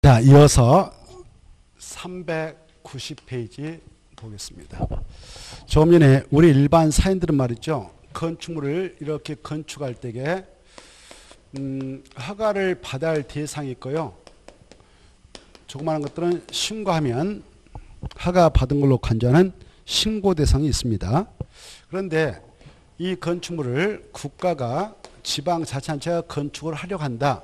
자, 이어서 390페이지 보겠습니다. 조금 전에 우리 일반 사인들은 말이죠. 건축물을 이렇게 건축할 때에 허가를 받아야 할 대상이 있고요. 조그마한 것들은 신고하면 허가 받은 걸로 간주하는 신고 대상이 있습니다. 그런데 이 건축물을 국가가 지방자치단체가 건축을 하려고 한다.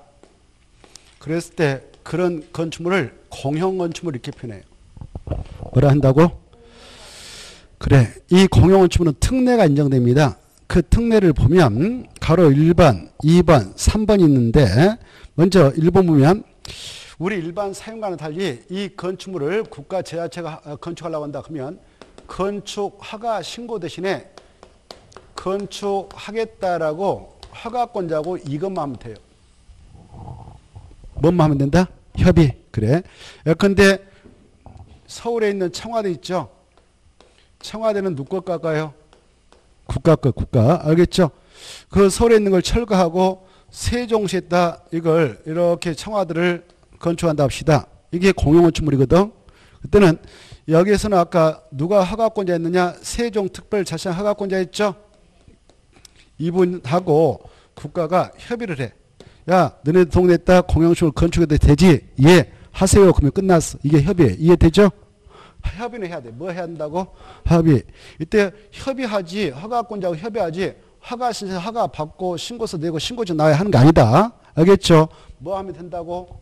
그랬을 때 그런 건축물을 공용건축물 이렇게 표현해요. 뭐라 한다고? 그래, 이 공용건축물은 특례가 인정됩니다. 그 특례를 보면 가로 1번, 2번, 3번이 있는데 먼저 1번 보면 우리 일반 사용과는 달리 이 건축물을 국가 지자체가 건축하려고 한다 그러면 건축 허가 신고 대신에 건축하겠다라고 허가권자고 이것만 하면 돼요. 뭔만 하면 된다? 협의. 그래. 예컨대 서울에 있는 청와대 있죠? 청와대는 누구 것 갈까요? 국가 것, 국가. 알겠죠? 그 서울에 있는 걸 철거하고 세종시에다 이걸 이렇게 청와대를 건축한다 합시다. 이게 공용건축물이거든. 그때는 여기에서는 아까 누가 허가권자였느냐? 세종특별자치단 허가권자였죠? 이분하고 국가가 협의를 해. 야, 너네 동네에다 공용건축물 건축해도 되지? 예, 하세요. 그러면 끝났어. 이게 협의해. 이해되죠? 협의는 해야 돼. 뭐 해야 한다고? 협의. 이때 협의하지, 허가권자하고 협의하지, 허가 신청, 허가 받고 신고서 내고 신고서 나와야 하는 게 아니다. 알겠죠? 뭐 하면 된다고?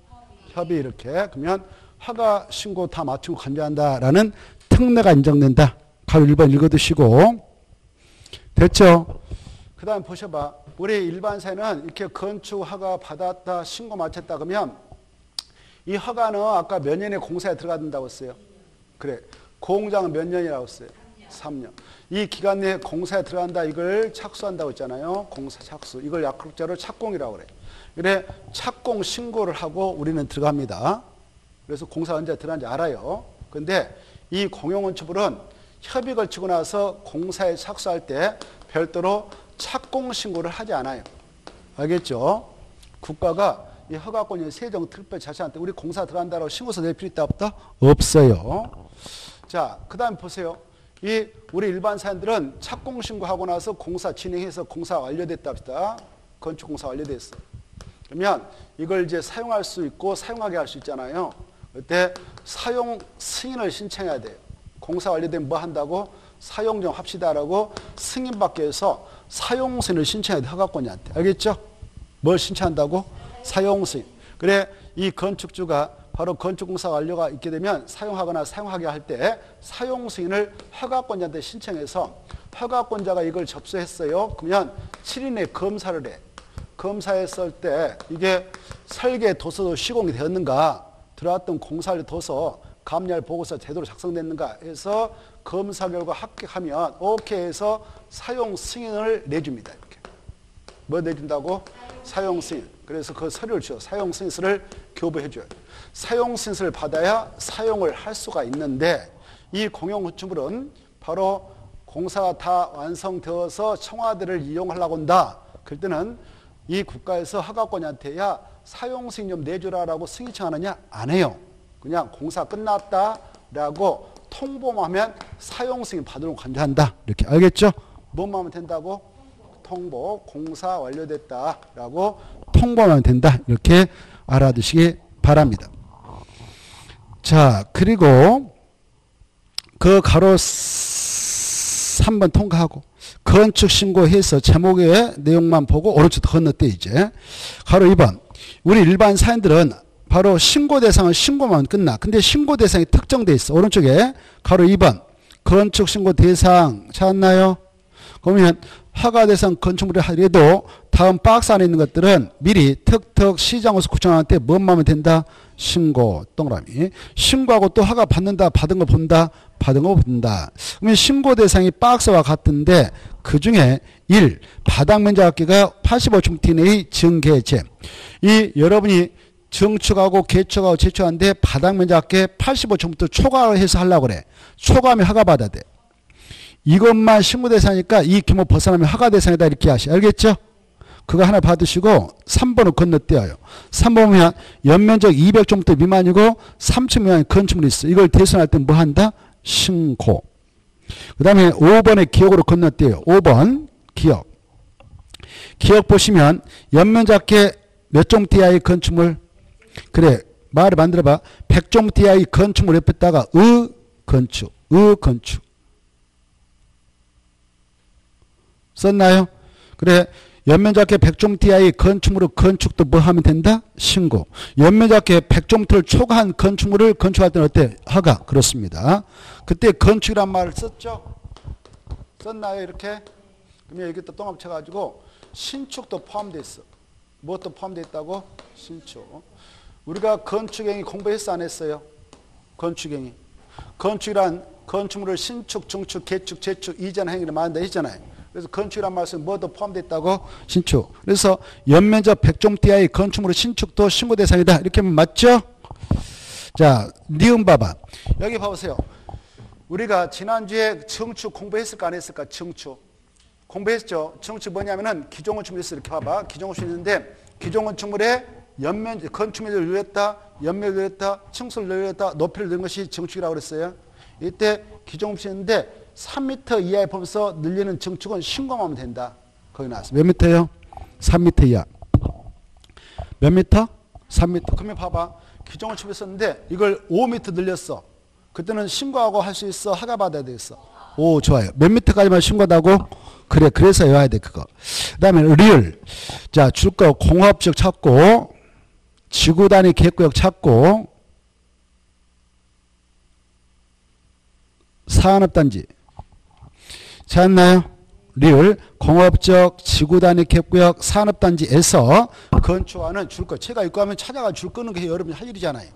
협의 이렇게. 그러면 허가 신고 다 맞추고 간주한다라는 특례가 인정된다. 가로 1번 읽어두시고. 됐죠? 그 다음 보셔봐. 우리 일반 사회는 이렇게 건축 허가 받았다, 신고 마쳤다 그러면 이 허가는 아까 몇 년에 공사에 들어간다고 했어요? 그래. 공장은 몇 년이라고 했어요? 3년. 이 기간 내에 공사에 들어간다 이걸 착수한다고 했잖아요. 공사 착수. 이걸 약국자로 착공이라고 그래. 그래. 착공 신고를 하고 우리는 들어갑니다. 그래서 공사 언제 들어간지 알아요. 근데 이 공용건축물은 협의 걸치고 나서 공사에 착수할 때 별도로 착공 신고를 하지 않아요. 알겠죠? 국가가 이 허가권이 세종특별자치단한테 우리 공사 들어간다고 신고서 낼 필요 있다 없다? 없어요. 자, 그 다음 보세요. 이 우리 일반 사람들은 착공 신고하고 나서 공사 진행해서 공사 완료됐다 합시다. 건축 공사 완료됐어. 그러면 이걸 이제 사용할 수 있고 사용하게 할 수 있잖아요. 그때 사용 승인을 신청해야 돼요. 공사 완료되면 뭐 한다고? 사용 좀 합시다라고 승인받기 위해서 사용 승인을 신청해야 돼. 허가권자한테. 알겠죠? 뭘 신청한다고? 사용 승인. 그래, 이 건축주가 바로 건축공사 완료가 있게 되면 사용하거나 사용하게 할 때 사용 승인을 허가권자한테 신청해서 허가권자가 이걸 접수했어요. 그러면 7일 내에 검사를 해. 검사했을 때 이게 설계 도서도 시공이 되었는가, 들어왔던 공사를 둬서 감리할 보고서 제대로 작성됐는가 해서 검사 결과 합격하면 오케이 해서 사용 승인을 내줍니다. 이렇게. 뭐 내준다고? 사용 승인. 그래서 그 서류를 줘. 사용 승인서를 교부해줘요. 사용 승인서를 받아야 사용을 할 수가 있는데 이 공용건축물은 바로 공사가 다 완성되어서 청와대를 이용하려고 한다. 그럴 때는 이 국가에서 허가권자한테 야 사용 승인 좀 내주라라고 승인 청하느냐? 안 해요. 그냥 공사 끝났다라고 통보만 하면 사용 승인 받으러 간주한다. 이렇게 알겠죠? 뭐만 하면 된다고? 통보, 공사 완료됐다라고 통보하면 된다. 이렇게 알아두시기 바랍니다. 자, 그리고 그 가로 3번 통과하고 건축 신고해서 제목의 내용만 보고 오른쪽 건너뛰 이제 가로 2번 우리 일반 사연들은 바로 신고 대상은 신고만 끝나. 근데 신고 대상이 특정돼 있어. 오른쪽에 가로 2번 건축 신고 대상 찾았나요? 그러면 허가 대상 건축물을 하더라도 다음 박스 안에 있는 것들은 미리 특특 시장호수 구청한테 뭔 하면 된다? 신고 동그라미. 신고하고 또 허가 받는다. 받은 거 본다. 받은 거 본다. 그러면 신고 대상이 박스와 같은데 그중에 1. 바닥면적 합계가 85층 내의 증개제. 이 여러분이 증축하고 개축하고 제축하는데 바닥면적 합계 85층부터 초과해서 하려고 그래. 초과하면 허가 받아야 돼. 이것만 신고 대상이니까 이 규모 벗어나면 허가 대상이다 이렇게 하시. 알겠죠? 그거 하나 받으시고 3번을 건너뛰어요. 3번 보면 연면적 200제곱미터 미만이고 3층 미만의 건축물이 있어. 이걸 대손할 때 뭐 한다? 신고. 그 다음에 5번의 기억으로 건너뛰어요. 5번 기억. 기억 보시면 연면적계 몇 제곱미터 이하의 건축물? 그래, 말을 만들어봐. 100제곱미터 이하의 건축물 옆에다가 건축. 썼나요? 그래, 연면적계 100제곱미터 이하의 건축물을 건축도 뭐 하면 된다? 신고. 연면적계 100제곱미터를 초과한 건축물을 건축할 때는 어때? 허가. 그렇습니다. 그때 건축이란 말을 썼죠? 썼나요? 이렇게? 그러면 여기 또 똥합 쳐가지고 신축도 포함되어 있어. 무엇도 포함되어 있다고? 신축. 우리가 건축행위 공부했어 안 했어요? 건축행위. 건축이란 건축물을 신축, 중축, 개축, 재축, 이전 행위를 만든다 했잖아요. 그래서 건축이란 말씀 뭐도 포함되어 있다고? 신축. 그래서 연면적 100제곱미터 이하의 건축물의 신축도 신고 대상이다. 이렇게 하면 맞죠? 자, 니은 봐봐. 여기 봐보세요. 우리가 지난주에 증축 공부했을까 안 했을까? 증축. 공부했죠. 증축 뭐냐면은 기존건축물이 있어. 이렇게 봐봐. 기존건축물이 있는데 기존건축물에 건축물을 늘렸다, 연면을 늘렸다, 층수를 늘렸다, 높이를 늘린 것이 증축이라고 그랬어요. 이때 기존건축물이 있는데 3m 이하에 보면서 늘리는 증축은 신고하면 된다. 거기 나왔어. 몇 미터요? 3m 이하. 몇 미터? 3m. 그러면 봐봐. 기존건축물이 있었는데 이걸 5m 늘렸어. 그때는 신고하고 할 수 있어? 허가 받아야 되겠어? 오, 좋아요. 몇 미터까지만 신고하다고? 그래, 그래서 외워야 돼, 그거. 그 다음에 리을. 자, 줄 거 공업지역 찾고, 지구 단위 계획구역 찾고, 산업단지. 찾았나요? 리을, 공업지역, 지구 단위 계획구역, 산업단지에서 건축하는 줄 거. 제가 입고 하면 찾아가 줄 끄는 게 여러분이 할 일이잖아요.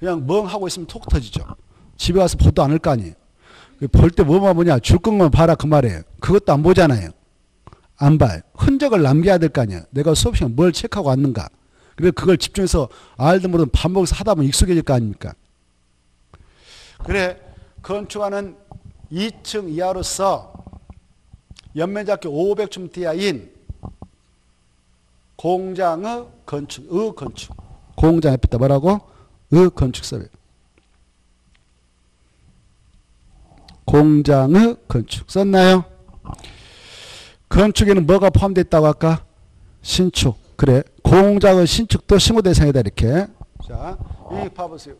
그냥 멍 하고 있으면 톡 터지죠. 집에 와서 보도 않을 거 아니에요. 볼 때 뭐만 보냐? 줄 끈 봐라 그 말이에요. 그것도 안 보잖아요. 안 봐요. 흔적을 남겨야 될 거 아니에요. 내가 수업 시간에 뭘 체크하고 왔는가. 그래서 그걸 집중해서 알든 모르든 반복해서 하다 보면 익숙해질 거 아닙니까? 그래, 건축하는 2층 이하로서 연면적계 500제곱미터 이하인 공장의 건축, 공장 옆에다 뭐라고? 건축 써요. 공장의 건축 썼나요? 건축에는 뭐가 포함되어 있다고 할까? 신축. 그래, 공장의 신축도 신고 대상이다 이렇게. 자, 이 봐보세요.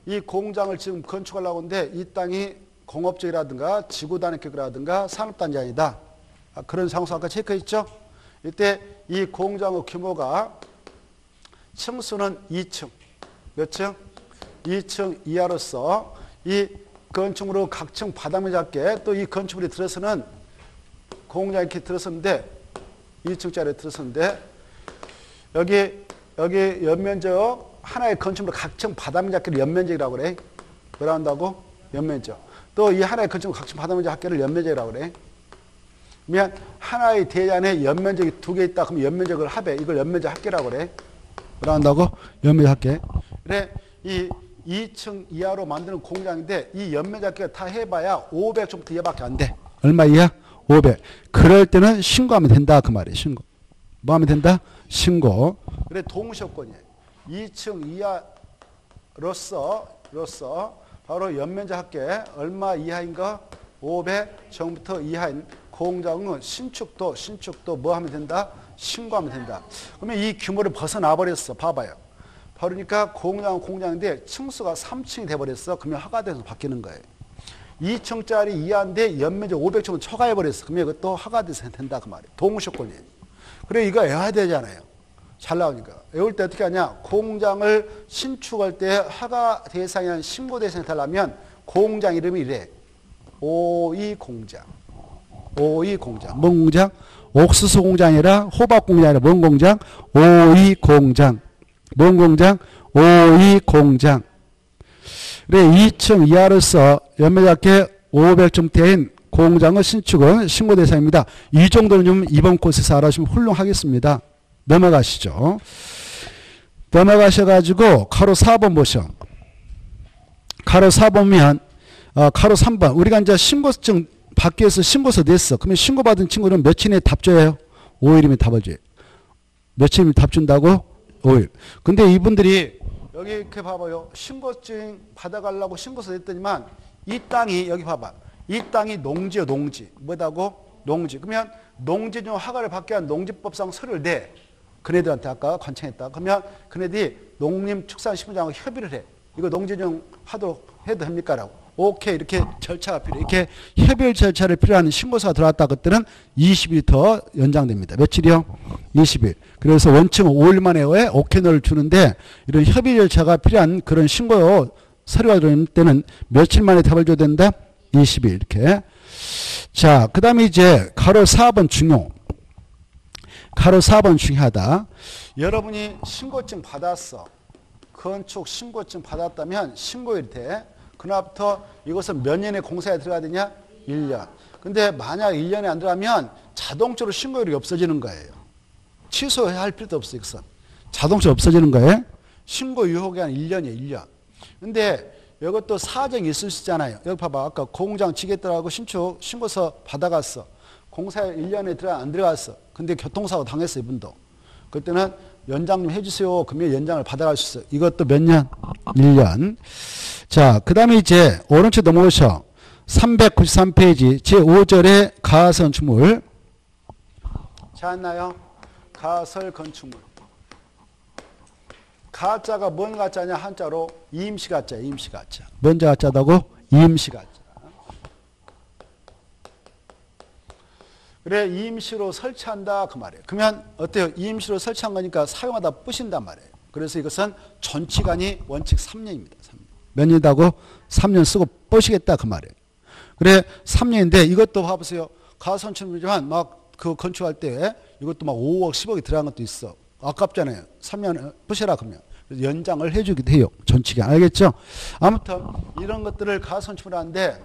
이 공장을 지금 건축하려고 하는데 이 땅이 공업지역이라든가 지구단위 계획이라든가 산업단지 아니다. 그런 상수 아까 체크했죠? 이때 이 공장의 규모가 층수는 2층. 몇 층? 2층 이하로서 이 건축물로 각층 바닥면 작게 또 이 건축물이 들어서는 공장에 이렇게 들어섰는데 2층짜리 들어섰는데 여기 연면적 하나의 건축물로 각층 바닥면 작게를 연면적이라고 그래. 뭐라 한다고? 연면적. 또 이 하나의 건축물 각층 바닥면 작게를 연면적이라고 그래. 그러면 하나의 대안에 연면적이 2개 있다. 그럼 연면적을 합해. 이걸 연면적 합계라고 그래. 뭐라 한다고? 연면적 합계. 그래. 이 2층 이하로 만드는 공장인데 이 연면적계가 다 해봐야 500제곱미터 이하밖에 안 돼. 얼마 이하? 500. 그럴 때는 신고하면 된다 그 말이에요. 신고. 뭐 하면 된다? 신고. 그래, 동시효건이에요. 2층 이하로서 바로 연면적 합계 얼마 이하인가? 500제곱미터 이하인 공장은 신축도 뭐 하면 된다? 신고하면 된다. 그러면 이 규모를 벗어나 버렸어. 봐봐요. 그러니까 공장은 공장인데 층수가 3층이 돼버렸어. 그러면 허가돼서 바뀌는 거예요. 2층짜리 이하인데 연면적 500제곱미터 초과해버렸어. 그러면 이것도 허가돼서 된다 그 말이에요. 동시효건이에요. 그래, 이거 외워야 되잖아요. 잘 나오니까. 외울 때 어떻게 하냐? 공장을 신축할 때 허가 대상이나 신고 대상이 되려면 공장 이름이 이래. 오이공장. 오이공장. 뭔 공장? 옥수수 공장이 아니라 호박 공장이 아니라 뭔 공장? 오이공장. 뭔 공장? 오이공장. 그래, 2층 이하로서 연면적계 500제곱미터인 공장의 신축은 신고 대상입니다. 이 정도는 좀 이번 코스에서 알아주시면 훌륭하겠습니다. 넘어가시죠. 넘어가셔가지고 가로 4번 보셔. 가로 4번면 가로 3번. 우리가 이제 신고증 밖에서 신고서 냈어. 그러면 신고받은 친구는 며칠 내에 답 줘요? 5일이면 답을 줘요. 며칠 답 준다고? 5일. 근데 이분들이 여기 이렇게 봐봐요. 신고증 받아가려고 신고서 냈더니만 이 땅이 여기 봐봐. 이 땅이 농지요, 농지. 뭐다고? 농지. 그러면 농지용 허가를 받기 위한 농지법상 서류를 내. 그네들한테 아까 관청했다. 그러면 그네들이 농림축산식품장하고 협의를 해. 이거 농지용 해도 됩니까? 라고. 오케이. 이렇게 절차가 필요해. 이렇게 협의 절차를 필요한 신고서가 들어왔다. 그때는 20일 더 연장됩니다. 며칠이요? 20일. 그래서 원칙은 5일 만에 오케이를 주는데 이런 협의 절차가 필요한 그런 신고 서류가 들어올 때는 며칠 만에 답을 줘야 된다? 20일. 이렇게. 자, 그 다음에 이제 가로 4번 중요. 가로 4번 중요하다. 여러분이 신고증 받았어. 건축 신고증 받았다면 신고일 때 그날부터 이것은 몇 년의 공사에 들어가야 되냐? 1년. 근데 만약 1년에 안 들어가면 자동적으로 신고율이 없어지는 거예요. 취소할 필요도 없어. 이것은. 자동적으로 없어지는 거예요. 신고 유효기간 1년이에요. 1년. 근데 이것도 사정이 있을 수 있잖아요. 여기 봐봐. 아까 공장 지겠더라고 신축 신고서 받아갔어. 공사에 1년에 안 들어갔어. 근데 교통사고 당했어. 이분도. 그때는 연장 좀 해주세요. 그러면 연장을 받아갈 수 있어요. 이것도 몇 년? 1년. 자, 그 다음에 이제 오른쪽 넘어오셔. 393페이지 제5절의 가설 건축물. 찾았나요? 가설 건축물. 가짜가 뭔 가짜냐? 한자로 임시 가짜. 임시 가짜. 뭔 가짜다고? 임시 가짜. 그래 임시로 설치한다 그 말이에요. 그러면 어때요? 임시로 설치한 거니까 사용하다 부신단 말이에요. 그래서 이것은 전치간이 원칙 3년입니다. 3년. 몇 년이다고? 3년 쓰고 부시겠다 그 말이에요. 그래 3년인데 이것도 봐보세요. 가선축물이지만 막 그 건축할 때 이것도 막 5억 10억이 들어간 것도 있어. 아깝잖아요. 3년 부시라 그러면. 연장을 해주기도 해요. 전치간. 알겠죠? 아무튼 이런 것들을 가선축물 하는데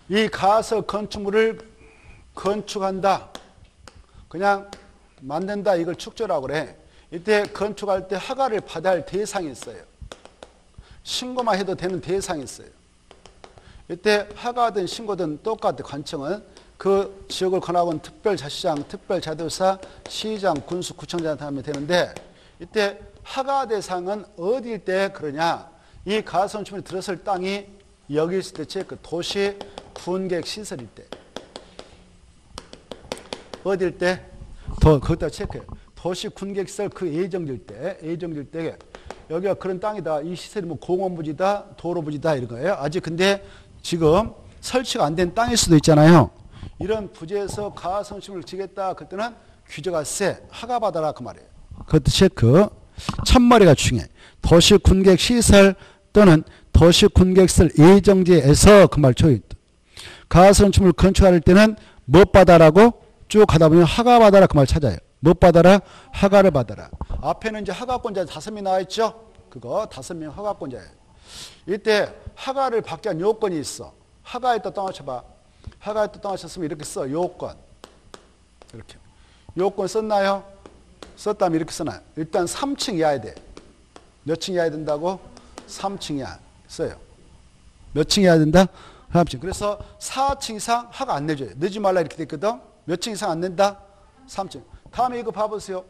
이 가설 건축물을 건축한다. 그냥 만든다. 이걸 축조라고 그래. 이때 건축할 때 허가를 받아야 할 대상이 있어요. 신고만 해도 되는 대상이 있어요. 이때 허가든 신고든 똑같아. 관청은 그 지역을 권하고는 특별자치장, 특별자도사, 시장, 군수, 구청장한테 하면 되는데 이때 허가 대상은 어디일 때 그러냐. 이 가설 건축물이 들어설 땅이 여기 있을 때 체크. 도시 군객 시설일 때. 어딜 때? 거기다 체크해요. 도시 군객 시설 그 예정될 때 여기가 그런 땅이다. 이 시설이 뭐 공원부지다, 도로부지다 이런 거예요. 아직 근데 지금 설치가 안 된 땅일 수도 있잖아요. 이런 부지에서 가설 건축물을 지겠다. 그때는 규제가 세. 허가받아라 그 말이에요. 그것도 체크. 첫머리가 중요해. 도시 군객 시설 또는 도시 군객 시설 예정지에서 그 말 줘요. 가설 건축물 건축할 때는 못 받아라고 쭉 가다 보면 허가 받아라 그 말 찾아요. 못 받아라? 허가를 받아라. 앞에는 이제 허가권자 5명 나와 있죠? 그거 5명 허가권자예요. 이때 허가를 받기 위한 요건이 있어. 허가에 또 떠나쳐봐. 허가에 또 떠나쳤으면 이렇게 써. 요건. 이렇게. 요건 썼나요? 썼다면 이렇게 써놔요. 일단 3층 이하야 돼. 몇 층 이하야 된다고? 3층 이하. 써요. 몇 층 이하야 된다? 3층. 그래서 4층 이상 허가 안 내줘요. 늦지 말라 이렇게 돼 있거든. 몇 층 이상 안 낸다? 3층. 다음에 이거 봐보세요.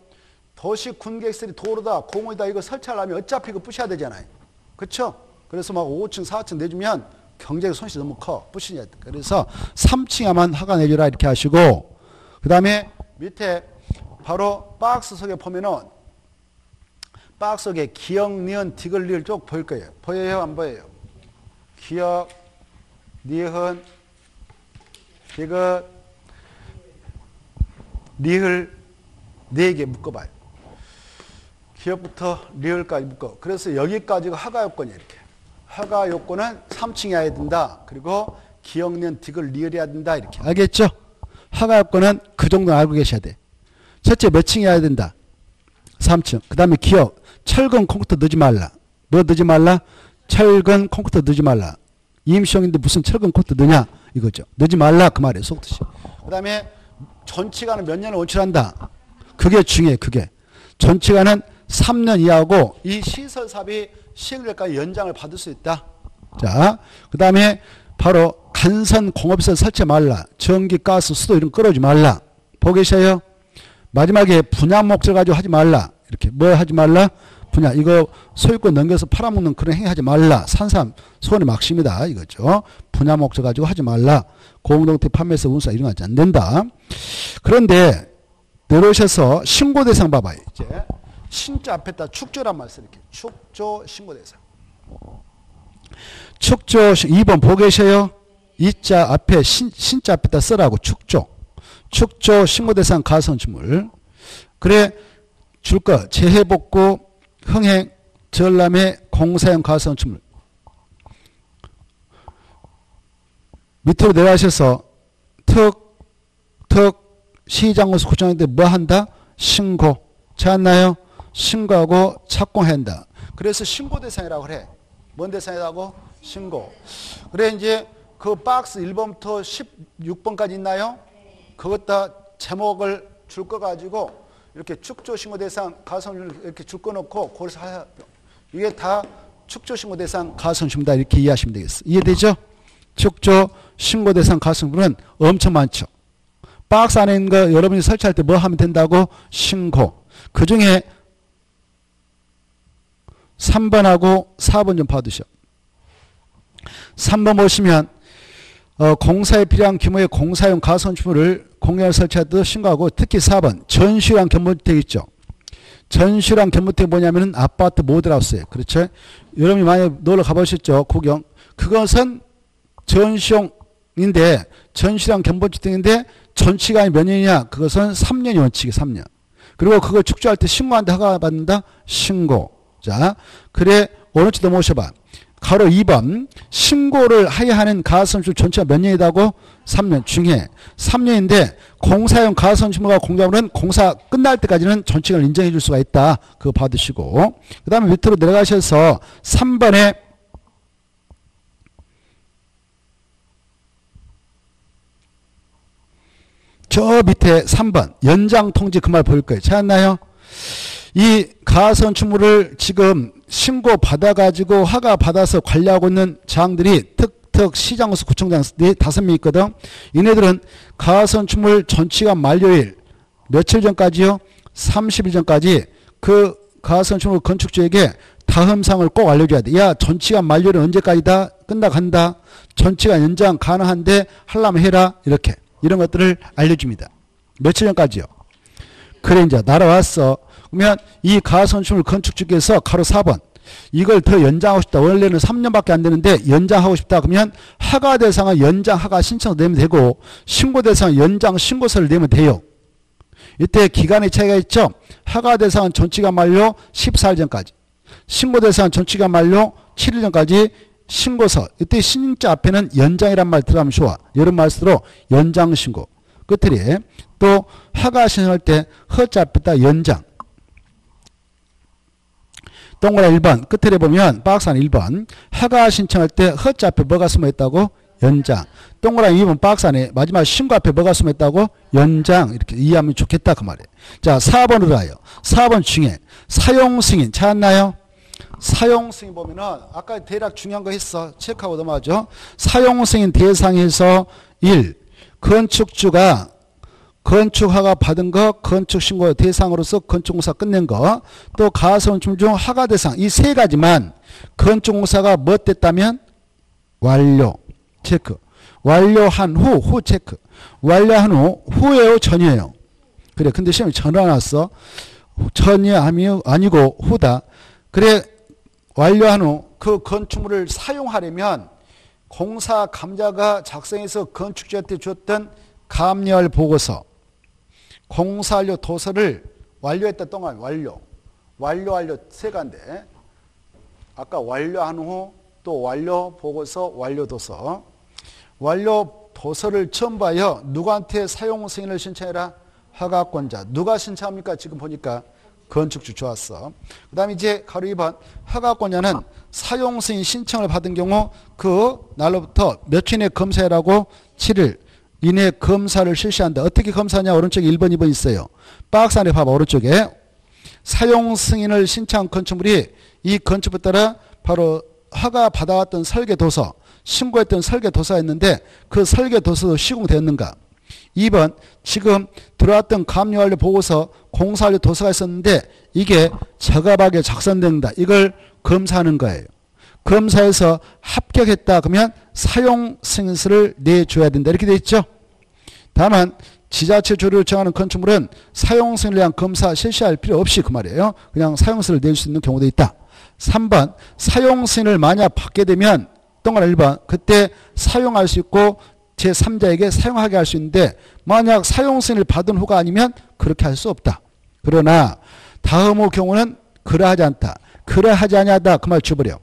도시 군객시설이 도로다, 공원이다 이거 설치하려면 어차피 이거 부셔야 되잖아요. 그렇죠? 그래서 막 5층, 4층 내주면 경제적 손실이 너무 커. 부시냐. 그래서 3층에만 허가 내주라 이렇게 하시고 그 다음에 밑에 바로 박스 속에 보면은 박스 속에 기역, 니은, 디귿, 리을 쭉 보일 거예요. 보여요? 안 보여요? 기역, 니은, 디귿, 리을 4개 묶어봐요. 기역부터 리을까지 묶어. 그래서 여기까지가 허가 요건이에요. 이렇게. 허가 요건은 3층 이하야 된다. 그리고 기역, 니은, 디귿, 리을이어야 된다. 이렇게. 알겠죠? 허가 요건은 그 정도 알고 계셔야 돼. 첫째 몇 층 이하야 된다? 3층. 그 다음에 기역. 철근 콘크리트 넣지 말라. 뭐 넣지 말라? 철근 콘크리트 넣지 말라. 임시용인데 무슨 철근 콘크리트 넣냐? 이거죠. 넣지 말라. 그 말이에요. 속뜻이. 그 다음에 전치간은 몇 년을 원칙한다? 그게 중요해. 그게. 전치간은 3년 이하고 이 시설사업이 시행될까지 연장을 받을 수 있다. 자, 그 다음에 바로 간선 공업시설 설치 말라. 전기, 가스, 수도 이런 거 끌어오지 말라. 보고 계셔요? 마지막에 분양 목적 가지고 하지 말라. 이렇게 뭐 하지 말라? 분양. 이거 소유권 넘겨서 팔아먹는 그런 행위 하지 말라. 산삼 소원의 막심이다. 이거죠. 분양 목적 가지고 하지 말라. 공동택 판매서 운사 이런 거 하지 안 된다. 그런데 내려오셔서 신고 대상 봐봐요. 이제 신자 앞에다 축조란 말 써. 이렇게 축조 신고 대상. 축조 2번 보고 계셔요? 이자 앞에 신자 앞에다 쓰라고. 축조. 축조 신고 대상 가선주물. 그래 줄 거 재해복구 흥행 전람회 공사용 가선주물. 밑으로 내려가셔서 시장으로서 구청인데 뭐 한다? 신고. 찾았나요? 신고하고 착공해야 한다. 그래서 신고 대상이라고 그래. 뭔 대상이라고? 신고. 그래 이제 그 박스 1번부터 16번까지 있나요? 그것 다 제목을 줄 거 가지고 이렇게 축조 신고 대상 가선주물 이렇게 줄 거 놓고 거기서 하야. 이게 다 축조 신고 대상 가선주물이다. 이렇게 이해하시면 되겠어. 이해되죠? 축조 신고 대상 가선주물은 엄청 많죠. 박스 안에 있는 거 여러분이 설치할 때 뭐 하면 된다고? 신고. 그 중에 3번하고 4번 좀 봐두셔. 3번 보시면 공사에 필요한 규모의 공사용 가선주물을 공연을 설치하듯 신고하고, 특히 4번 전시랑 견본주택 있죠. 전시랑 견본주택이 뭐냐면은 아파트 모델하우스예요. 그렇죠? 여러분이 많이 놀러 가보셨죠? 구경. 그것은 전시용인데 전시랑 견본주택인데 전치가 몇 년이냐? 그것은 3년이 원칙이 3년. 그리고 그걸 축조할 때 신고한다, 허가 받는다? 신고. 자, 그래 오른쪽 넘어오셔봐. 가로 2번 신고를 하야 하는 가선주물 전체가 몇 년이라고? 3년. 중에 3년인데 공사용 가선주물과 공작물은 공사 끝날 때까지는 전체를 인정해 줄 수가 있다. 그거 받으시고, 그 다음에 밑으로 내려가셔서 3번에 저 밑에 3번 연장 통지 그 말 보일 거예요. 찾았나요? 이 가선주물을 지금 신고 받아가지고 허가 받아서 관리하고 있는 장들이 특특 시장으로서 구청장 5명 있거든. 이네들은 가선주물 전치가 만료일 며칠 전까지요? 30일 전까지 그 가선주물 건축주에게 다음 사항을 꼭 알려줘야 돼. 야, 전치가 만료일은 언제까지다? 끝나간다. 전치가 연장 가능한데 하려면 해라. 이렇게. 이런 것들을 알려줍니다. 며칠 전까지요? 그래 이제 날아왔어. 그러면 이 가선주물 건축주께서 가로 4번 이걸 더 연장하고 싶다. 원래는 3년밖에 안 되는데 연장하고 싶다. 그러면 허가 대상은 연장 허가 신청을 내면 되고 신고 대상은 연장 신고서를 내면 돼요. 이때 기간의 차이가 있죠. 허가 대상은 전치가 만료 14일 전까지, 신고 대상은 전치가 만료 7일 전까지 신고서. 이때 신자 앞에는 연장이란 말 들어가면 좋아. 이런 말씀으로 연장 신고. 끝에 또 허가 신청할 때 허자 앞에다 연장. 동그라미 1번 끝에 보면 박스 안에 1번 허가 신청할 때 허자 앞에 뭐가 숨어 있다고? 연장. 동그라미 2번 박스 안에 마지막 신고 앞에 뭐가 숨어 있다고? 연장. 이렇게 이해하면 좋겠다 그 말이에요. 자, 4번으로 가요. 4번 중에 사용 승인 찾았나요? 사용 승인 보면은 아까 대략 중요한 거 했어. 체크하고 넘어가죠. 사용 승인 대상에서 1. 건축주가 건축허가 받은 거, 건축신고 대상으로서 건축공사 끝낸 거, 또 가선주물 중 허가 대상 이 세 가지만 건축공사가 뭐 됐다면 완료 체크. 완료한 후 체크. 완료한 후예요, 전이에요? 그래. 근데 시험에 전화 왔어. 전이 아니고 후다. 그래. 완료한 후 그 건축물을 사용하려면 공사 감자가 작성해서 건축주한테 줬던 감리할 보고서, 공사완료 도서를 완료했다 동안 완료 세 가지인데 아까 완료한 후 또 완료 보고서, 완료 도서. 완료 도서를 첨부하여 누구한테 사용 승인을 신청해라? 허가권자. 누가 신청합니까? 지금 보니까 건축주. 좋았어. 그 다음에 이제 가로 2번 허가권자는 사용 승인 신청을 받은 경우 그 날로부터 며칠 내에 검사해라고 7일 이내 검사를 실시한다. 어떻게 검사하냐? 오른쪽에 1번 2번 있어요. 박스 안에 봐봐. 오른쪽에 사용 승인을 신청한 건축물이 이 건축부에 따라 바로 허가 받아왔던 설계 도서, 신고했던 설계 도서였는데 그 설계 도서도 시공되었는가? 2번 지금 들어왔던 감리완료 보고서 공사완료 도서가 있었는데 이게 적합하게 작성된다. 이걸 검사하는 거예요. 검사해서 합격했다 그러면 사용 승인서를 내줘야 된다. 이렇게 돼 있죠. 다만 지자체 조례로 정하는 건축물은 사용 승인을 위한 검사 실시할 필요 없이 그 말이에요. 그냥 사용 승인을 낼 수 있는 경우도 있다. 3번 사용 승인을 만약 받게 되면 동그란 1번 그때 사용할 수 있고 제3자에게 사용하게 할 수 있는데 만약 사용 승인을 받은 후가 아니면 그렇게 할 수 없다. 그러나 다음의 경우는 그러하지 않다. 그러하지 아니하다 그 말 줘버려.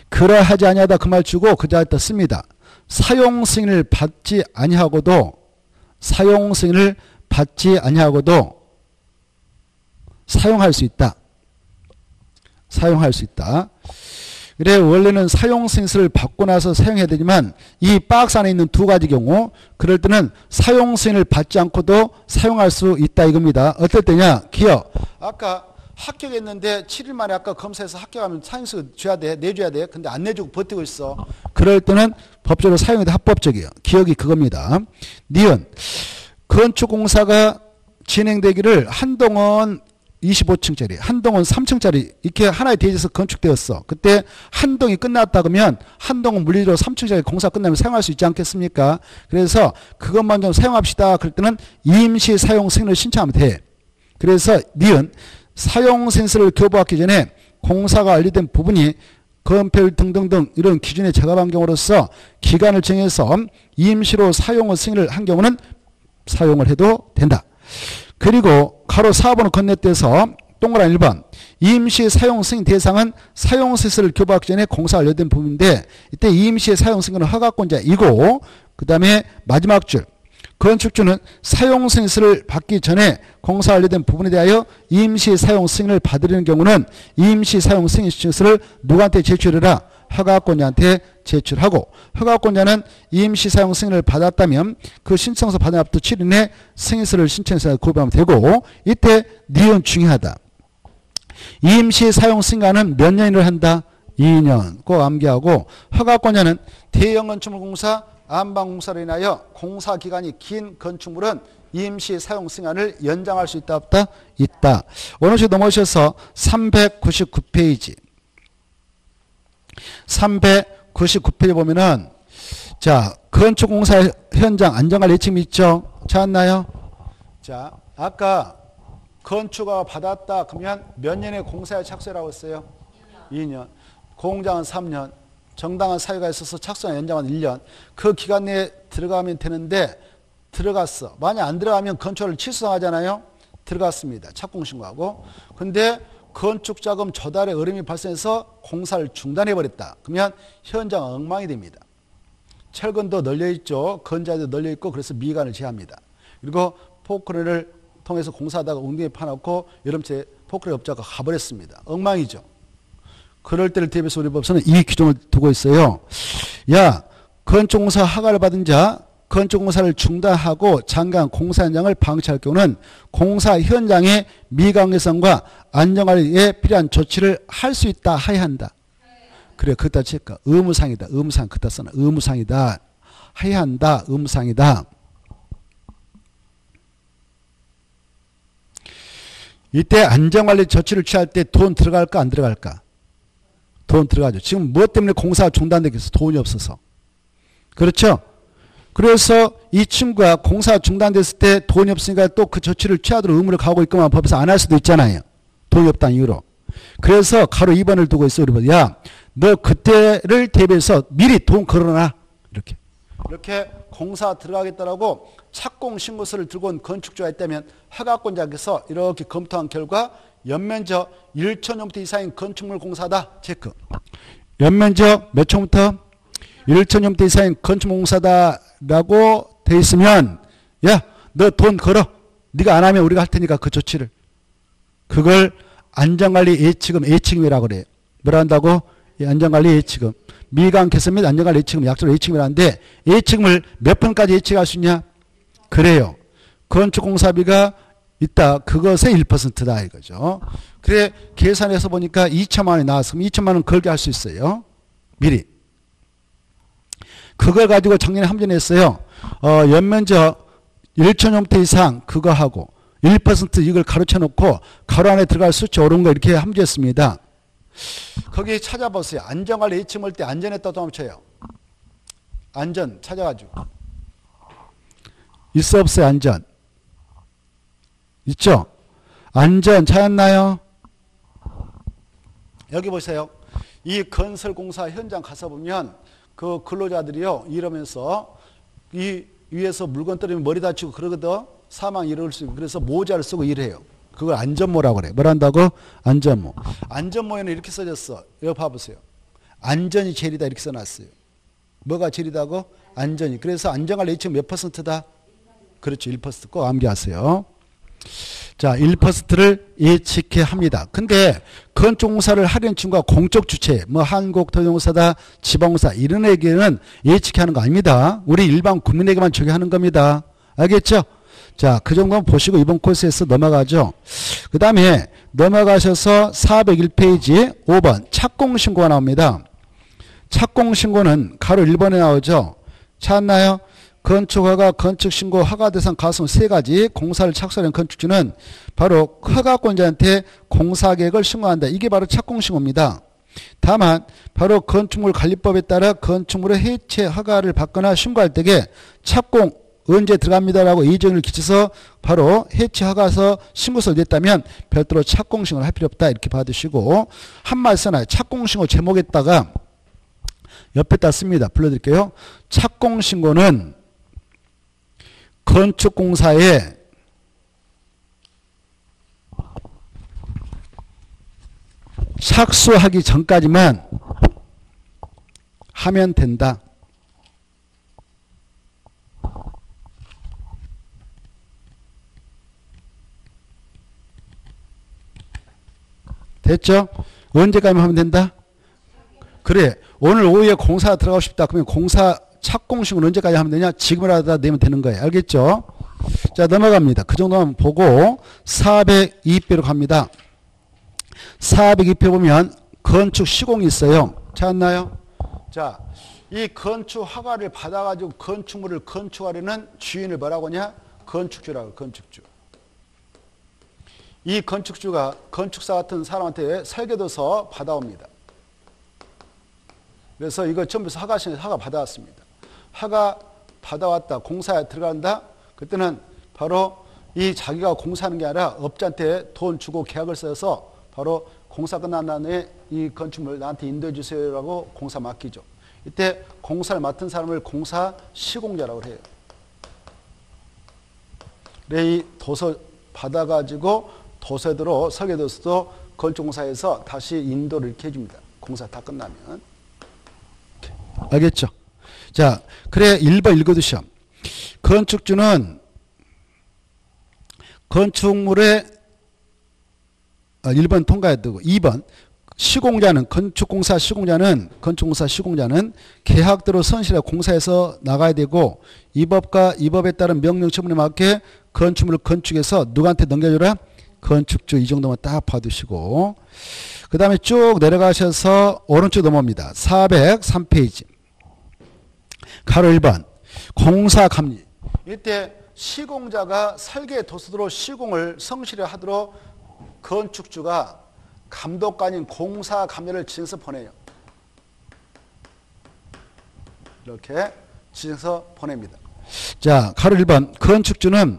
그러하지 아니하다 그 말 주고 그 자리에다 씁니다. 사용 승인을 받지 아니하고도 사용 승인을 받지 아니하고도 사용할 수 있다. 사용할 수 있다. 그래 원래는 사용 승인서를 받고 나서 사용해야 되지만 이 박스 안에 있는 두 가지 경우 그럴 때는 사용 승인을 받지 않고도 사용할 수 있다 이겁니다. 어떨 때냐? 기억. 아까 합격했는데 7일 만에 아까 검사해서 합격하면 사용서 줘야 돼. 내줘야 돼. 근데 안 내주고 버티고 있어. 그럴 때는 법적으로 사용해도 합법적이에요. 기억이 그겁니다. 니은. 건축공사가 진행되기를 한동원 25층짜리, 한동은 3층짜리 이렇게 하나에 대해서 건축되었어. 그때 한동이 끝났다 그러면 한동은 물리적으로 3층짜리 공사 끝나면 사용할 수 있지 않겠습니까? 그래서 그것만 좀 사용합시다. 그럴 때는 임시 사용 승인을 신청하면 돼. 그래서 니은 사용 승인서를 교부하기 전에 공사가 완료된 부분이 건폐율 등등등 이런 기준에 적합한 경우로서 기간을 정해서 임시로 사용 승인을 한 경우는 사용을 해도 된다. 그리고 가로 4번을 건너뛰어서 동그란 1번 임시 사용 승인 대상은 사용 승인서를 교부하기 전에 공사 완료된 부분인데 이때 임시 사용 승인은 허가권자이고 그 다음에 마지막 줄 건축주는 사용 승인서를 받기 전에 공사 완료된 부분에 대하여 임시 사용 승인을 받으려는 경우는 임시 사용 승인 신청서를 누구한테 제출해라? 허가권자한테 제출하고 허가권자는 임시 사용 승인을 받았다면 그 신청서 받은 앞부터 7일 내 승인서를 신청해서 구입하면 되고 이때 니은 중요하다. 임시 사용 승인은 몇 년을 한다? 2년 꼭 암기하고 허가권자는 대형 건축물 공사 안방공사로 인하여 공사기간이 긴 건축물은 임시 사용 승인을 연장할 수 있다 없다? 있다. 원어식 넘어오셔서 399페이지 399페이지 보면은 자 건축공사 현장 안전관리 예측 있죠? 찾았나요? 자 아까 건축허가 받았다 그러면 몇 년의 공사에 착수라고 했어요? 2년. 공장은 3년. 정당한 사유가 있어서 착수한 연장은 1년. 그 기간 내에 들어가면 되는데 들어갔어. 만약 안 들어가면 건축을 취소하잖아요. 들어갔습니다. 착공신고하고. 근데 건축자금 조달에 어려움이 발생해서 공사를 중단해버렸다. 그러면 현장 엉망이 됩니다. 철근도 널려있죠. 건자도 널려있고 그래서 미관을 제합니다. 그리고 포크레인을 통해서 공사하다가 웅덩이 파놓고 여름새 포크레인 업자가 가버렸습니다. 엉망이죠. 그럴 때를 대비해서 우리 법서는 이 규정을 두고 있어요. 야, 건축공사 허가를 받은 자 건축공사를 중단하고 잠깐 공사 현장을 방치할 경우는 공사 현장의 미관 개선과 안전관리에 필요한 조치를 할 수 있다 하야 한다. 그래 그따 칠까 의무상이다. 의무상 그따 써놔. 의무상이다. 해야 한다. 의무상이다. 이때 안전관리 조치를 취할 때 돈 들어갈까 안 들어갈까? 돈 들어가죠. 지금 무엇 때문에 공사가 중단되겠어? 돈이 없어서. 그렇죠? 그래서 이 친구가 공사가 중단됐을 때 돈이 없으니까 또 그 조치를 취하도록 의무를 가고 있거나 법에서 안 할 수도 있잖아요. 돈이 없다는 이유로. 그래서 가로 2번을 두고 있어. 우리 야, 너 그때를 대비해서 미리 돈 걸어놔. 이렇게 공사 들어가겠다라고 착공신고서를 들고 온 건축주가 있다면 허가권자께서 이렇게 검토한 결과 연면적 1,000제곱미터 이상인 건축물 공사다. 체크. 연면적 몇 층부터? 1,000제곱미터 이상인 건축물 공사다라고 돼 있으면 야, 너 돈 걸어. 네가 안 하면 우리가 할 테니까 그 조치를. 그걸 안전관리 예치금이라고 그래요. 뭐라 한다고? 안전관리 예치금. 미관 개선 및 안전관리 예치금 약자로 예치금이라는데 예치금을 몇 번까지 예치할 수 있냐? 그래요. 건축공사비가 있다. 그것의 1%다 이거죠. 그래 계산해서 보니까 2천만 원이 나왔으면 2천만 원 걸게 할 수 있어요. 미리. 그걸 가지고 작년에 함정했어요. 연면적 1,000형태 이상 그거 하고 1% 이걸 가로쳐 놓고 가로 안에 들어갈 수치 옳은 거 이렇게 함정했습니다. 거기 찾아보세요. 안전관리 H 볼 때 안전했다고 한번 쳐요. 안전 찾아가지고. 있어 없어요 안전? 있죠? 안전 찾았나요? 여기 보세요. 이 건설공사 현장 가서 보면 그 근로자들이요 이러면서 이 위에서 물건 떨어지면 머리 다치고 그러거든. 사망 이럴 수 있고 그래서 모자를 쓰고 일해요. 그걸 안전모라고 그래. 뭘 한다고? 안전모. 안전모에는 이렇게 써졌어. 여기 봐보세요. 안전이 제일이다 이렇게 써놨어요. 뭐가 제일이다고? 안전이. 그래서 안전관리 H가 몇 %다? 그렇죠. 1% 꼭 암기하세요. 자, 1%를 예측해 합니다. 근데 건축공사를 하려는 친구가 공적 주체, 뭐 한국도정공사다, 지방공사 이런 에게는 예측해 하는 거 아닙니다. 우리 일반 국민에게만 적용하는 겁니다. 알겠죠? 자, 그 정도만 보시고 이번 코스에서 넘어가죠. 그 다음에 넘어가셔서 401페이지 5번 착공신고가 나옵니다. 착공신고는 가로 1번에 나오죠. 찾았나요? 건축허가, 건축신고, 허가대상 가능 세 가지 공사를 착수하는 건축주는 바로 허가권자한테 공사계획을 신고한다. 이게 바로 착공신고입니다. 다만 바로 건축물 관리법에 따라 건축물의 해체 허가를 받거나 신고할 때에 착공 언제 들어갑니다라고 예정을 기쳐서 바로 해체 허가서 신고서를 냈다면 별도로 착공신고를 할 필요 없다. 이렇게 받으시고 한말 써놔요. 착공신고 제목에다가 옆에다 씁니다. 불러드릴게요. 착공신고는 건축공사에 착수하기 전까지만 하면 된다. 됐죠? 언제까지 하면 된다? 그래. 오늘 오후에 공사 들어가고 싶다. 그러면 공사 착공식은 언제까지 하면 되냐? 지금이라도 내면 되는 거예요. 알겠죠? 자, 넘어갑니다. 그 정도만 보고 402페로 갑니다. 402페 보면 건축 시공이 있어요. 찾았나요? 자, 이 건축 허가를 받아가지고 건축물을 건축하려는 주인을 뭐라고 하냐? 건축주라고. 건축주. 이 건축주가 건축사 같은 사람한테 설계도서 받아옵니다. 그래서 이거 전부 허가 받아왔습니다. 허가 받아왔다. 공사에 들어간다. 그때는 바로 이 자기가 공사하는 게 아니라 업자한테 돈 주고 계약을 써서 바로 공사 끝난 다음에 이 건축물 나한테 인도해 주세요라고 공사 맡기죠. 이때 공사를 맡은 사람을 공사 시공자라고 해요. 이 도서 받아가지고 도서대로 설계도서도 건축공사에서 다시 인도를 이렇게 해줍니다. 공사 다 끝나면. 알겠죠? 자, 그래 1번 읽어두셔. 건축주는 건축물의 1번 통과해야 되고 2번 시공자는 건축공사 시공자는 계약대로 선실에 공사해서 나가야 되고 이 법과 이 법에 따른 명령 처분에 맞게 건축물을 건축해서 누구한테 넘겨줘라? 건축주. 이 정도만 딱 봐두시고 그 다음에 쭉 내려가셔서 오른쪽 넘어옵니다. 403페이지 가로 1번 공사감리. 이때 시공자가 설계 도서대로 시공을 성실히 하도록 건축주가 감독관인 공사감리를 지정해서 보내요. 이렇게 지정해서 보냅니다. 자, 가로 1번 건축주는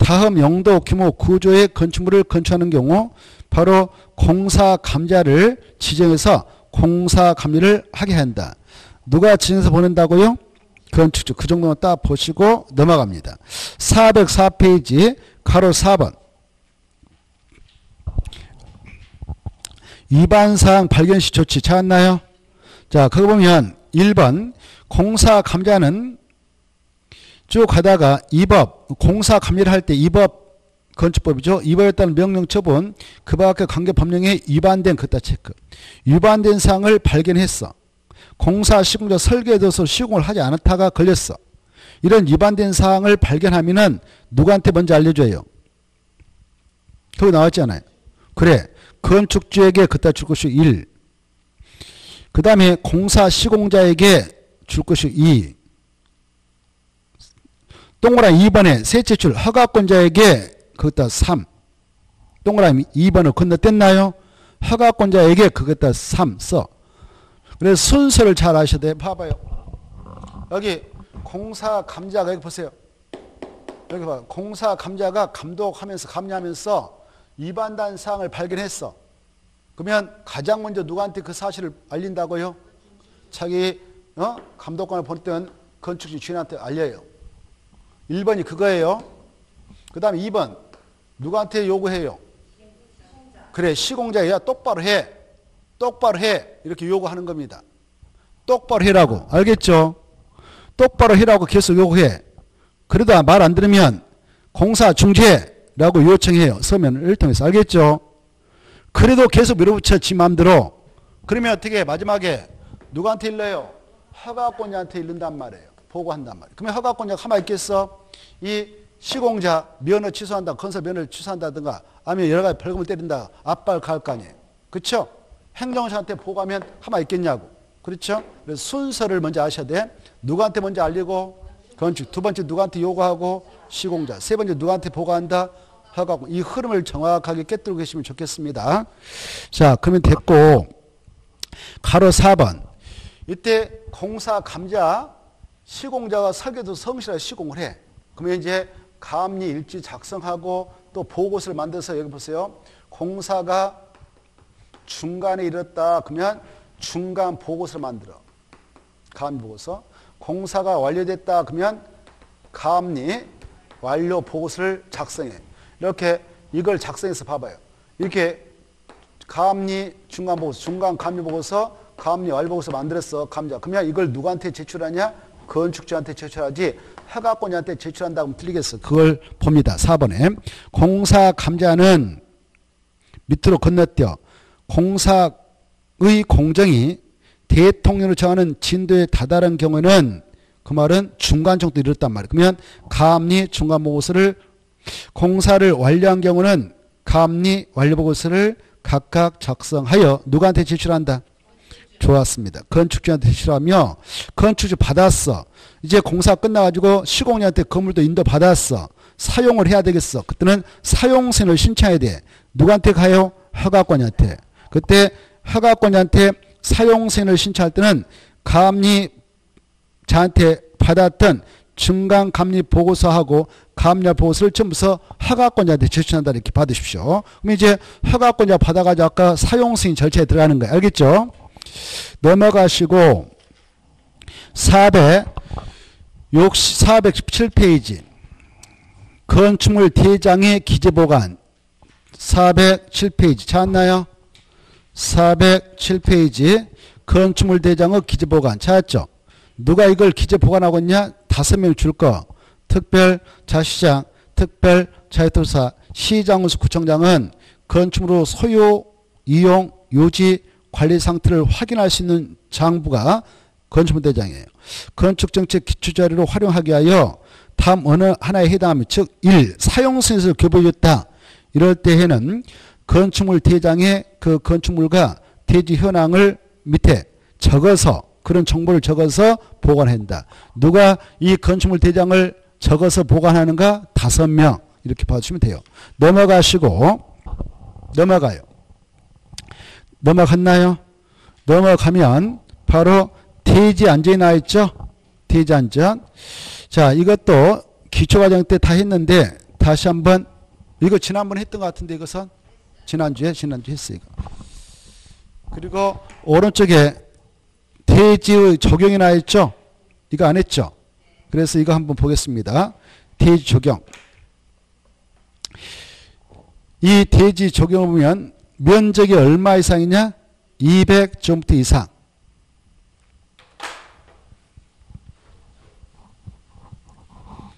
다음 용도, 규모, 구조의 건축물을 건축하는 경우 바로 공사감자를 지정해서 공사감리를 하게 한다. 누가 지정해서 보낸다고요? 건축주. 그 정도만 딱 보시고 넘어갑니다. 404페이지 가로 4번 위반사항 발견시 조치 찾았나요? 자, 거기 보면 1번 공사감자는 쭉 가다가 2법 공사감리를 할 때 2법 건축법이죠. 2법에 따른 명령 처분 그 밖의 관계 법령에 위반된 것다 체크. 위반된 사항을 발견했어. 공사 시공자 설계도서 시공을 하지 않았다가 걸렸어. 이런 위반된 사항을 발견하면은 누구한테 먼저 알려줘요? 거기 나왔잖아요. 그래. 건축주에게 그따 줄 것이 1. 그 다음에 공사 시공자에게 줄 것이 2. 동그라미 2번에 셋째 줄 허가권자에게 그것다 3. 동그라미 2번을 건너뗐나요? 허가권자에게 그것다 3 써. 그래서 순서를 잘 아셔야 돼요. 봐봐요. 여기 공사 감자가 여기 보세요. 여기 봐. 공사 감자가 감독하면서 감리하면서 위반된 사항을 발견했어. 그러면 가장 먼저 누구한테 그 사실을 알린다고요? 자기 감독관을 보냈던 건축주 주인한테 알려요. 1번이 그거예요. 그 다음에 2번 누구한테 요구해요? 그래, 시공자야 똑바로 해. 똑바로 해. 이렇게 요구하는 겁니다. 똑바로 해라고. 알겠죠? 똑바로 해라고 계속 요구해. 그러다 말 안 들으면 공사 중지라고 요청해요. 서면을 통해서. 알겠죠? 그래도 계속 밀어붙여 지 맘대로. 그러면 어떻게 해? 마지막에 누구한테 일러요? 허가권자한테 일른단 말이에요. 보고한단 말이에요. 그러면 허가권자가 가만히 있겠어? 이 시공자 면허 취소한다, 건설 면허를 취소한다든가 아니면 여러 가지 벌금을 때린다, 압박을 가할 거 아니에요. 그렇죠? 행정사한테 보고하면 가만히 있겠냐고. 그렇죠? 그래서 순서를 먼저 아셔야 돼. 누구한테 먼저 알리고 건축, 두 번째 누구한테 요구하고 시공자, 세 번째 누구한테 보고한다, 허가권. 이 흐름을 정확하게 깨뜨리고 계시면 좋겠습니다. 자, 그러면 됐고 가로 4번. 이때 공사 감자 시공자가 설계도 성실하게 시공을 해. 그러면 이제 감리 일지 작성하고 또 보고서를 만들어서 여기 보세요. 공사가 중간에 이뤘다. 그러면 중간 보고서를 만들어. 감리 보고서. 공사가 완료됐다. 그러면 감리 완료 보고서를 작성해. 이렇게 이걸 작성해서 봐봐요. 이렇게 감리 중간 보고서, 중간 감리 보고서, 감리 완료 보고서 만들었어. 감자. 그러면 이걸 누구한테 제출하냐? 건축주한테 제출하지 허가권자한테 제출한다고 하면 틀리겠어. 그걸 봅니다. 4번에 공사 감자는 밑으로 건너뛰어 공사의 공정이 대통령으로 정하는 진도에 다다른 경우에는 그 말은 중간 정도 이뤘단 말이에요. 그러면 감리 중간 보고서를 공사를 완료한 경우는 감리 완료 보고서를 각각 작성하여 누구한테 제출한다? 좋았습니다. 건축주한테 제출하며 건축주 받았어. 이제 공사 끝나가지고 시공자한테 건물도 인도받았어. 사용을 해야 되겠어. 그때는 사용승인을 신청해야 돼. 누구한테 가요? 허가권자한테. 그때 허가권자한테 사용승인을 신청할 때는 감리자한테 받았던 중간 감리 보고서하고 감리 보고서를 전부서 허가권자한테 제출한다 이렇게 받으십시오. 그럼 이제 허가권자 받아가지고 아까 사용승인 절차에 들어가는 거예요. 알겠죠? 넘어가시고 417페이지 건축물 대장의 기재보관 407페이지 찾았나요? 407페이지 건축물 대장의 기재보관 찾았죠? 누가 이걸 기재보관하고 있냐? 5명 줄 거. 특별 자시장, 특별 자유투자, 시장군수 구청장은 건축물로 소유, 이용, 유지, 관리 상태를 확인할 수 있는 장부가 건축물 대장이에요. 건축정책 기초자료로 활용하기 위하여 다음 어느 하나에 해당하면 즉 1. 사용승인을 교부해줬다. 이럴 때에는 건축물 대장의 그 건축물과 대지 현황을 밑에 적어서 그런 정보를 적어서 보관한다. 누가 이 건축물 대장을 적어서 보관하는가? 5명 이렇게 봐주시면 돼요. 넘어가시고 넘어가요. 넘어갔나요? 넘어가면 바로 대지 안전이 나와 있죠? 대지 안전. 자, 이것도 기초과정 때 다 했는데 다시 한번 이거 지난번에 했던 것 같은데 이것은 지난주에 했어요. 이거. 그리고 오른쪽에 대지의 적용이 나와 있죠? 이거 안 했죠? 그래서 이거 한번 보겠습니다. 대지 적용. 이 대지 적용을 보면 면적이 얼마 이상이냐? 200제곱미터 이상.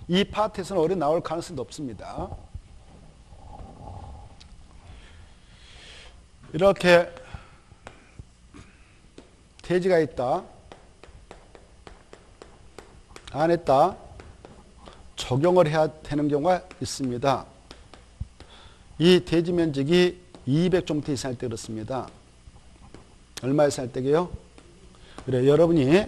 이 파트에서는 어려 나올 가능성이 높습니다. 이렇게 대지가 있다. 안 했다. 적용을 해야 되는 경우가 있습니다. 이 대지 면적이 200제곱미터 이상일 때 그렇습니다. 얼마 이상일 때게요? 그래, 여러분이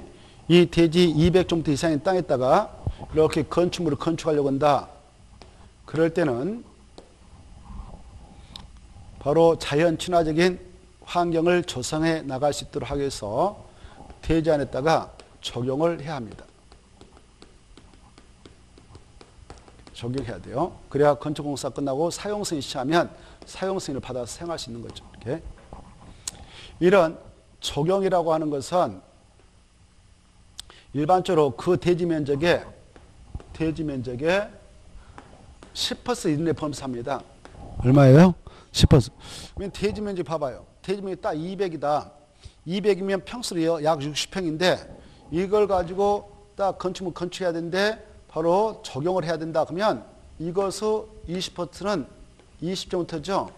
이 대지 200제곱미터 이상의 땅에다가 이렇게 건축물을 건축하려고 한다. 그럴 때는 바로 자연 친화적인 환경을 조성해 나갈 수 있도록 하기 위해서 대지 안에다가 적용을 해야 합니다. 적용해야 돼요. 그래야 건축공사 끝나고 사용승인 시하면 사용승인을 받아서 사용할 수 있는 거죠. 이렇게. 이런 적용이라고 하는 것은 일반적으로 그 대지 면적의 10% 이내에 범사합니다. 얼마예요? 10%. 대지 면적 봐봐요. 대지 면적 딱 200이다. 200이면 평수로 약 60평인데 이걸 가지고 딱 건축물 건축해야 되는데 바로 적용을 해야 된다. 그러면 이것의 20%는 20제곱미터죠.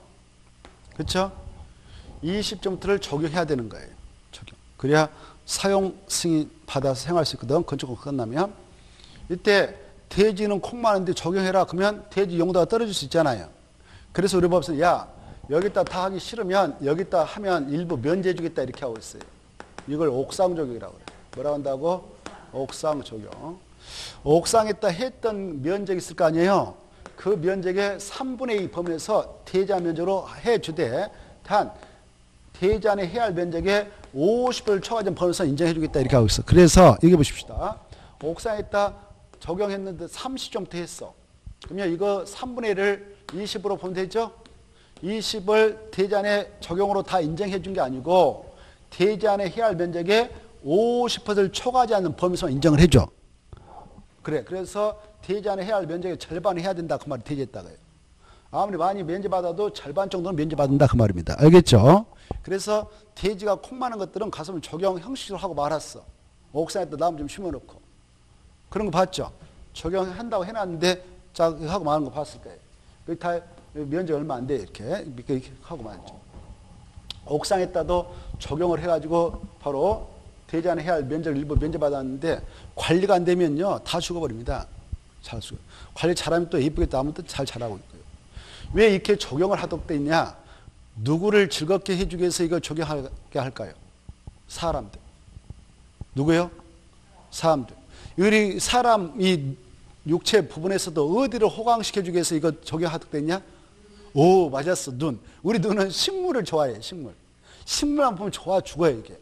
그렇죠? 20제곱미터를 적용해야 되는 거예요. 적용. 그래야 사용 승인 받아서 사용할 수 있거든. 건축을 끝나면. 이때 대지는 空많은데 적용해라. 그러면 대지 용도가 떨어질 수 있잖아요. 그래서 우리 법에서 야 여기다 다 하기 싫으면 여기다 하면 일부 면제해 주겠다 이렇게 하고 있어요. 이걸 옥상 적용이라고 그래요. 뭐라고 한다고? 옥상 적용. 옥상에다 했던 면적이 있을 거 아니에요. 그 면적의 3분의 2 범위에서 대지한 면적으로 해주되 단 대지 안에 해야 할 면적의 50%를 초과된 범위에서 인정해 주겠다 이렇게 하고 있어. 그래서 여기 보십시다. 옥상에다 적용했는데 30제곱미터 했어. 그러면 이거 3분의 1을 20으로 보면 되죠? 20을 대지 안에 적용으로 다 인정해 준 게 아니고 대지 안에 해야 할 면적의 50%를 초과하지 않는 범위에서 인정을 해줘. 그래. 그래서 대지 안에 해야 할 면적의 절반을 해야 된다. 그 말이 대지했다고요. 아무리 많이 면제받아도 절반 정도는 면제받는다. 그 말입니다. 알겠죠? 그래서 대지가 콩 많은 것들은 가슴을 적용 형식으로 하고 말았어. 옥상에다 나무 좀 심어놓고. 그런 거 봤죠? 적용한다고 해놨는데 자 하고 마는 거 봤을 거예요. 그게 다 면적 얼마 안 돼. 이렇게 하고 말죠. 옥상에다도 적용을 해가지고 바로 대지 안에 해야 할 면적을 일부 면제받았는데 관리가 안 되면요 다 죽어버립니다. 잘 죽어. 관리 잘하면 또 예쁘게 나면 또 잘 자라고 있고요. 왜 이렇게 적용을 하도록 돼 있냐? 누구를 즐겁게 해주기 위해서 이걸 적용하게 할까요? 사람들. 누구요? 사람들. 우리 사람 이 육체 부분에서도 어디를 호강시켜주기 위해서 이거 적용하도록 됐냐? 오 맞았어. 눈. 우리 눈은 식물을 좋아해. 식물만 보면 좋아 죽어요 이게.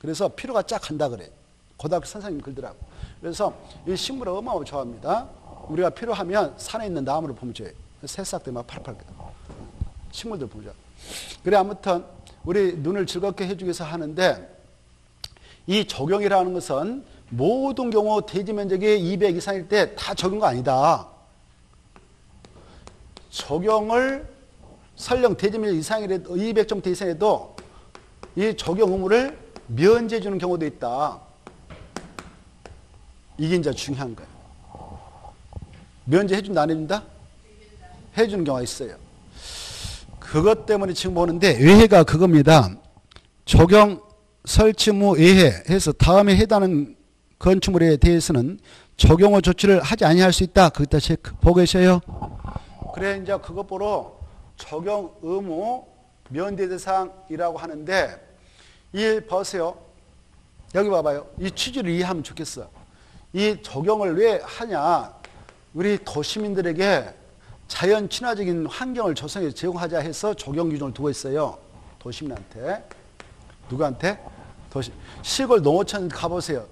그래서 피로가 쫙 간다 그래. 고등학교 선생님 글더라고. 그래서 이 식물을 어마어마하게 좋아합니다. 우리가 필요하면 산에 있는 나무를 보면 좋아요. 새싹들 막 팔팔. 식물들 보자. 그래 아무튼 우리 눈을 즐겁게 해주기 위해서 하는데 이 적용이라는 것은 모든 경우 대지 면적이 200 이상일 때 다 적용 거 아니다. 적용을 설령 대지 면적 이상이라도 200제곱미터 이상에도 이 적용 의무를 면제해 주는 경우도 있다. 이게 이제 중요한 거예요. 면제해 준다 안 해준다? 해주는 경우가 있어요. 그것 때문에 지금 보는데 외해가 그겁니다. 적용 설치무 외해 해서 다음에 해당하는 건축물에 대해서는 적용의 조치를 하지 아니할 수 있다. 그기다 체크 보고 계셔요. 그래 이제 그것 보러 적용 의무 면제 대상이라고 하는데 이 보세요. 여기 봐봐요. 이 취지를 이해하면 좋겠어. 이 적용을 왜 하냐? 우리 도시민들에게 자연 친화적인 환경을 조성해 제공하자 해서 적용 기준을 두고 있어요. 도시민한테. 누구한테? 시골 농어촌 가보세요.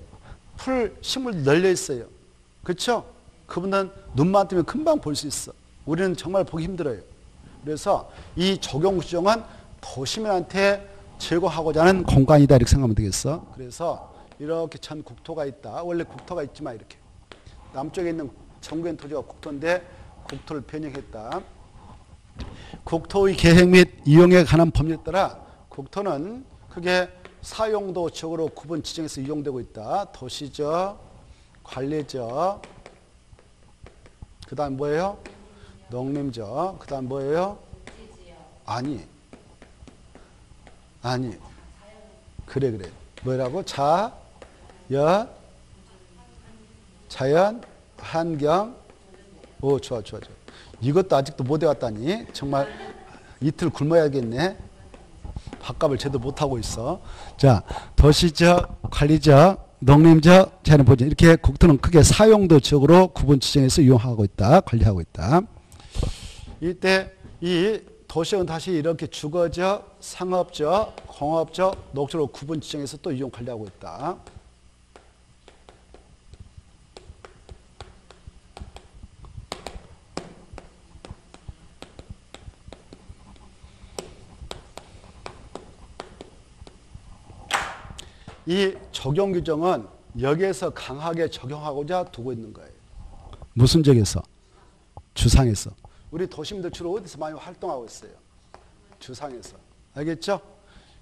풀 식물도 널려 있어요. 그렇죠? 그분은 눈만 뜨면 금방 볼 수 있어. 우리는 정말 보기 힘들어요. 그래서 이 적용 규정은 도시민한테 제공하고자 하는 공간이다 이렇게 생각하면 되겠어. 그래서 이렇게 전 국토가 있다. 원래 국토가 있지만 이렇게 남쪽에 있는 전국의 토지가 국토인데 국토를 변형했다. 국토의 계획 및 이용에 관한 법률에 따라 국토는 크게 사용도적으로 구분 지정해서 이용되고 있다. 도시적, 관리적, 그 다음 뭐예요? 농림적, 그 다음 뭐예요? 아니. 그래. 뭐라고? 자연, 환경. 오, 좋아. 이것도 아직도 못 외웠다니. 정말 이틀 굶어야겠네. 밥값을 제대로 못하고 있어. 자, 도시적, 관리적, 농림적, 자연 보존 이렇게 국토는 크게 사용도적으로 구분 지정해서 이용하고 있다. 관리하고 있다. 이때 이 도시는 다시 이렇게 주거적, 상업적, 공업적, 녹지로 구분 지정해서 또 이용 관리하고 있다. 이 적용 규정은 여기에서 강하게 적용하고자 두고 있는 거예요. 무슨 적에서? 주상에서. 우리 도시민들 주로 어디서 많이 활동하고 있어요? 주상에서. 알겠죠?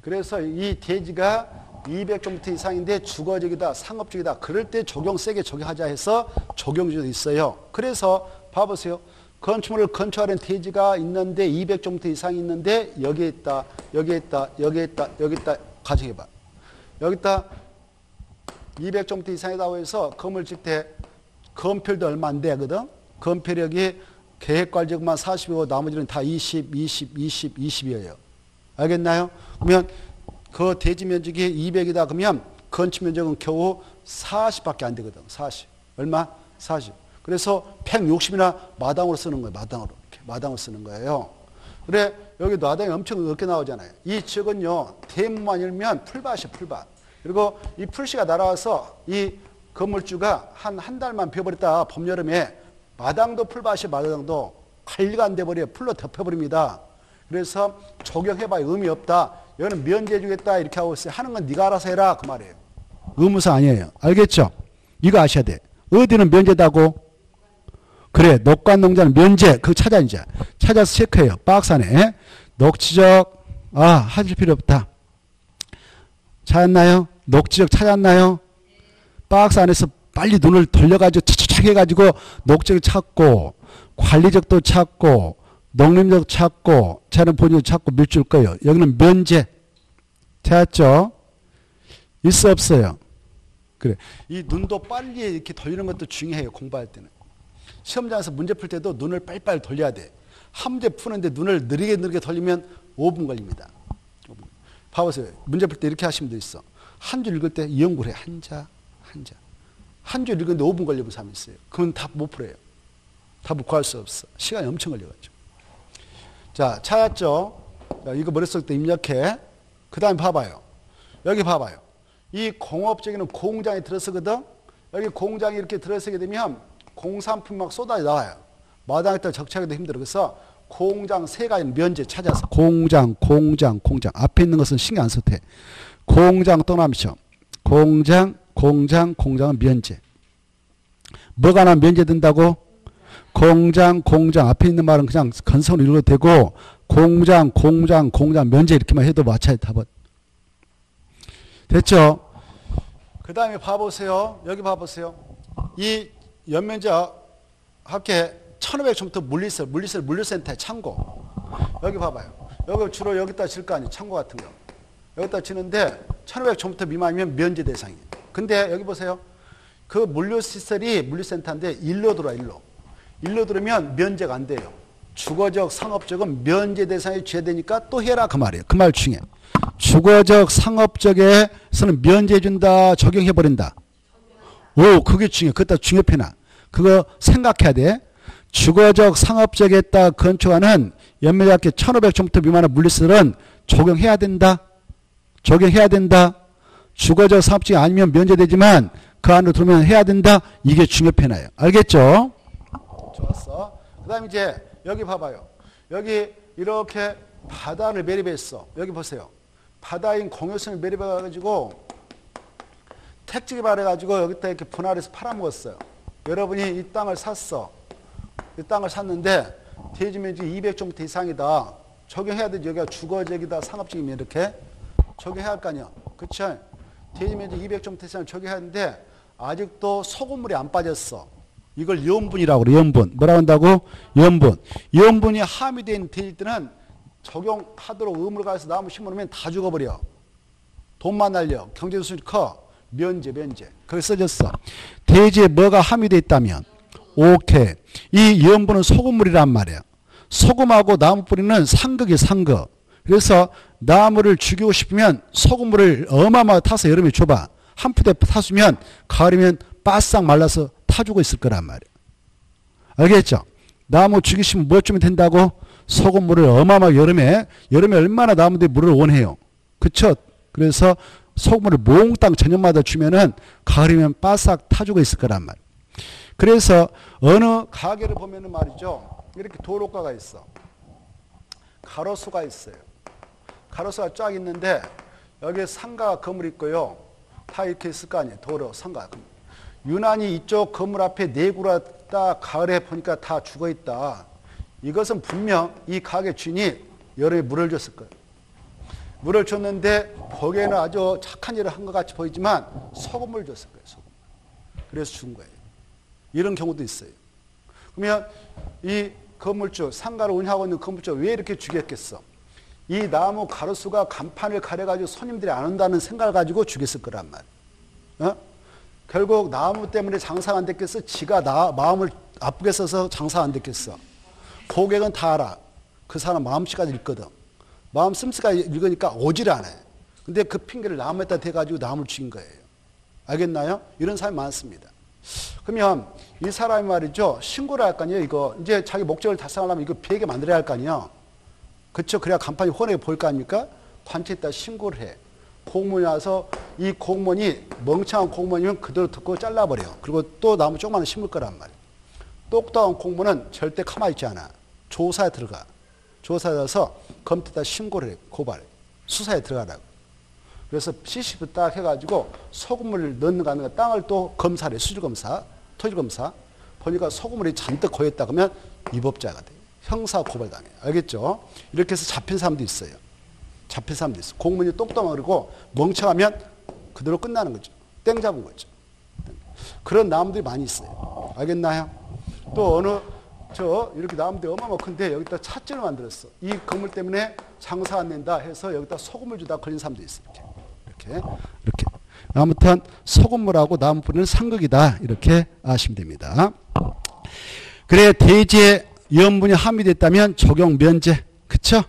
그래서 이 대지가 200제곱미터 이상인데 주거적이다, 상업적이다. 그럴 때 적용 세게 적용하자 해서 적용 규정이 있어요. 그래서 봐보세요. 건축물을 건축하는 대지가 있는데 200제곱미터 이상이 있는데 여기에 있다, 여기에 있다, 여기에 있다, 여기 있다. 가정해봐. 여기다 200제곱미터 이상이라고 해서 건물 짓 때 건폐율도 얼마 안 되거든. 건폐력이 계획관리적만 40이고 나머지는 다 20, 20, 20, 20이에요. 알겠나요? 그러면 그 대지 면적이 200이다 그러면 건축 면적은 겨우 40밖에 안 되거든. 40. 얼마? 40. 그래서 160이나 마당으로 쓰는 거예요. 마당으로. 이렇게 마당으로 쓰는 거예요. 그래 여기 마당이 엄청 넓게 나오잖아요. 이 지역은요. 대문만 열면 풀밭이에요. 풀밭. 그리고 이 풀씨가 날아와서 이 건물주가 한 달만 비워버렸다. 봄, 여름에 마당도 풀밭이 마당도 관리가 안 돼버려요. 풀로 덮여버립니다. 그래서 적용해봐야 의미 없다. 여기는 면제 주겠다 이렇게 하고 있어요. 하는 건 네가 알아서 해라 그 말이에요. 의무사 아니에요. 알겠죠? 이거 아셔야 돼. 어디는 면제다고? 그래 녹관농자는 면제. 그거 찾아 이제. 찾아서 체크해요. 박스 안에. 녹지적 하실 필요 없다. 찾았나요? 녹지적 찾았나요? 박스 안에서 빨리 눈을 돌려가지고 차차차 해가지고 녹지적 찾고 관리적도 찾고 농림적 찾고 자연 본적 찾고 밀줄 거예요. 여기는 면제. 찾았죠? 있어 없어요? 그래. 이 눈도 빨리 이렇게 돌리는 것도 중요해요. 공부할 때는. 시험장에서 문제 풀 때도 눈을 빨리빨리 돌려야 돼. 한 문제 푸는데 눈을 느리게 돌리면 5분 걸립니다. 5분. 봐보세요. 문제 풀 때 이렇게 하시면 돼 있어. 한 줄 읽을 때 연구를 해. 한자. 한 줄 읽는데 5분 걸리는 사람이 있어요. 그건 답 못 풀어요. 답을 구할 수 없어. 시간이 엄청 걸려가지고. 자, 찾았죠? 자, 이거 머릿속에 입력해. 그 다음에 봐봐요. 여기 봐봐요. 이 공업적인 공장이 들어서거든? 여기 공장이 이렇게 들어서게 되면 공산품 막 쏟아져 나와요. 마당에다 적재하기도 힘들어. 그래서 공장 세 가지 면제 찾아서 공장. 앞에 있는 것은 신경 안 써도 돼. 공장 떠나미죠. 공장은 면제. 뭐가 나 면제된다고? 공장 앞에 있는 말은 그냥 건성으로 읽어도 되고 공장 면제 이렇게만 해도 맞춰야 답은. 됐죠? 그 다음에 봐보세요. 여기 봐보세요. 이 연면적 합계 1500제곱미터 물류센터의 창고. 여기 봐봐요. 여기 주로 여기다 질 거 아니에요. 창고 같은 거. 여기다 치는데 1500제곱미터 미만이면 면제 대상이에요. 근데 여기 보세요. 그 물류시설이 물류센터인데 일로 들어와. 일로 들으면 면제가 안 돼요. 주거적, 상업적은 면제 대상에 제되니까 또 해라 그 말이에요. 그 말 중에. 주거적, 상업적에서는 면제 준다, 적용해버린다. 오, 그게 중요해. 그것도 중요해나. 그거 생각해야 돼. 주거적, 상업적에다 건축하는 연매작계 1500제곱미터 미만의 물리시설은 적용해야 된다. 주거적, 상업적이 아니면 면제되지만 그 안으로 들어오면 해야 된다. 이게 중요해나요. 알겠죠? 좋았어. 그 다음에 이제 여기 봐봐요. 여기 이렇게 바다를 매립했어. 여기 보세요. 바다인 공유선을 매립해가지고 택지기 발해가지고 여기다 이렇게 분할해서 팔아먹었어요. 여러분이 이 땅을 샀어. 이 땅을 샀는데 대지면적이 200제곱미터 이상이다. 적용해야 되지. 여기가 주거적이다, 상업적이면 이렇게 적용해야 할 거 아니야. 그쵸? 대지면적 200제곱미터 이상 적용해야 하는데 아직도 소금물이 안 빠졌어. 이걸 염분이라고 그래. 염분. 뭐라고 한다고? 염분이 함유된 대지들은 적용하도록 의무를 가해서 나무 심어놓으면 다 죽어버려. 돈만 날려. 경제수준이 커. 면제. 거기 써졌어. 대지에 뭐가 함유되어 있다면? 오케이. 이 염분은 소금물이란 말이야. 소금하고 나무 뿌리는 상극이 상극. 그래서 나무를 죽이고 싶으면 소금물을 어마어마하게 타서 여름에 줘봐. 한 푸대 타수면 가을이면 바싹 말라서 타 죽어 있을 거란 말이에요. 알겠죠? 나무 죽이시면 뭐 주면 된다고? 소금물을 어마어마하게 여름에 얼마나 나무들이 물을 원해요. 그쵸? 그래서 소금물을 몽땅 저녁마다 주면은 가을이면 바싹 타 죽어 있을 거란 말이에요. 그래서 어느 가게를 보면은 말이죠. 이렇게 도로가가 있어. 가로수가 있어요. 가로수가 쫙 있는데 여기에 상가 건물 있고요. 다 이렇게 있을 거 아니에요. 도로, 상가. 유난히 이쪽 건물 앞에 내구라 딱 가을에 보니까 다 죽어 있다. 이것은 분명 이 가게 주인이 여름에 물을 줬을 거예요. 물을 줬는데 보기에는 아주 착한 일을 한 것 같이 보이지만 소금을 줬을 거예요. 소금. 그래서 죽은 거예요. 이런 경우도 있어요. 그러면 이 건물주, 상가를 운영하고 있는 건물주 왜 이렇게 죽였겠어? 이 나무 가로수가 간판을 가려가지고 손님들이 안 온다는 생각을 가지고 죽였을 거란 말이에요. 결국 나무 때문에 장사가 안 됐겠어? 지가 마음을 아프게 써서 장사가 안 됐겠어? 고객은 다 알아. 그 사람 마음씨가 읽거든. 마음 씀씨가 읽으니까 오질 않아요. 근데 그 핑계를 나무에다 대가지고 나무를 죽인 거예요. 알겠나요? 이런 사람이 많습니다. 그러면 이 사람이 말이죠. 신고를 할 거 아니에요. 이거 이제 자기 목적을 달성하려면 이거 비하게 만들어야 할 거 아니에요. 그렇죠? 그래야 간판이 훤하게 보일 거 아닙니까? 관청에다 신고를 해. 공무원이 와서 이 공무원이 멍청한 공무원이면 그대로 듣고 잘라버려요. 그리고 또 나무 조그마한 심을 거란 말이에요. 똑똑한 공무원은 절대 가만히 있지 않아. 조사에 들어가. 조사에 들어서 검토에다 신고를 해. 고발해. 수사에 들어가라고. 그래서 CCTV 딱 해가지고 소금물을 넣는 거 아닌가 땅을 또 검사를 해. 수질검사, 토질검사. 보니까 소금물이 잔뜩 고였다 그러면 위법자가 돼. 형사 고발당해. 알겠죠? 이렇게 해서 잡힌 사람도 있어요. 잡힌 사람도 있어. 공무원이 똑똑하고 멍청하면 그대로 끝나는 거죠. 땡 잡은 거죠. 그런 나무들이 많이 있어요. 알겠나요? 또 어느 이렇게 나무들이 어마어마하게 큰데 여기다 찻집을 만들었어. 이 건물 때문에 장사 안 된다 해서 여기다 소금을 주다 걸린 사람도 있어요. 이렇게. 아무튼 소금물하고 나무 뿌리는 상극이다. 이렇게 아시면 됩니다. 그래 대지에 염분이 함유됐다면 적용 면제. 그쵸?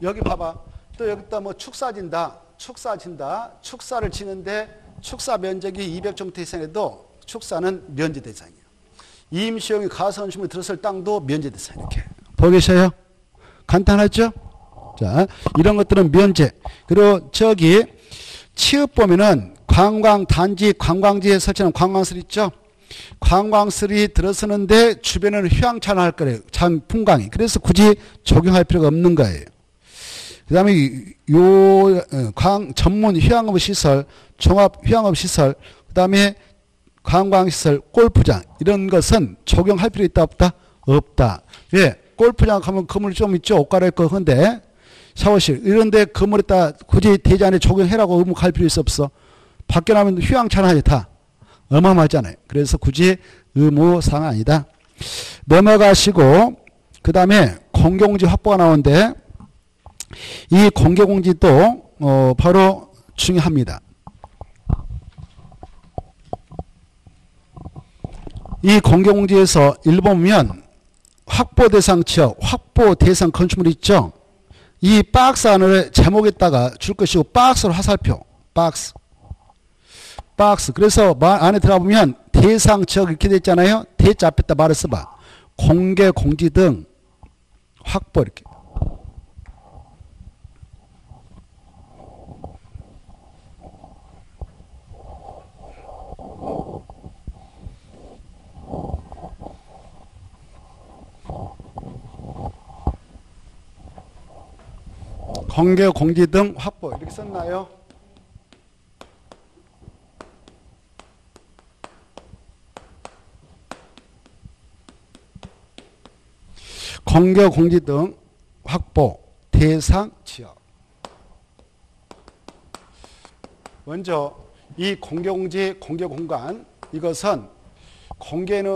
여기 봐봐. 또 여기다 뭐 축사진다. 축사를 지는데 축사 면적이 200제곱미터 이상에도 축사는 면제 대상이에요. 임시용이 가선심을 들었을 땅도 면제 대상. 이렇게. 보고 계셔요? 간단하죠? 자, 이런 것들은 면제. 그리고 저기 취업 보면은 관광지에 설치하는 관광슬 있죠? 관광슬이 들어서는데 주변에는 휴양차나 할 거예요. 참 풍광이. 그래서 굳이 적용할 필요가 없는 거예요. 그 다음에 전문 휴양업 시설, 종합 휴양업 시설, 그 다음에 관광시설, 골프장 이런 것은 적용할 필요 있다 없다? 없다. 왜? 골프장 가면 건물이 좀 있죠. 옷 갈아입고 한데 샤워실 이런 데 건물에다 굳이 대지 안에 적용해라고 의무할 필요 있어 없어? 밖에 나면 휴양차나 하지 다. 어마어마하잖아요. 그래서 굳이 의무사항은 아니다. 넘어가시고 그 다음에 공개공지 확보가 나오는데 이 공개공지도 바로 중요합니다. 이 공개공지에서 1번 보면 확보 대상 지역, 확보 대상 건축물 있죠. 이 박스 안에 제목에다가 줄 것이고 박스로 화살표, 박스. 그래서 안에 들어가보면 대상 지역 이렇게 돼 있잖아요. 대자 앞에다 말을 써봐. 공개 공지 등 확보 이렇게. 공개 공지 등 확보 이렇게 썼나요? 공개 공지 등 확보 대상 지역. 먼저 이 공개 공지 공개 공간 이것은 공개는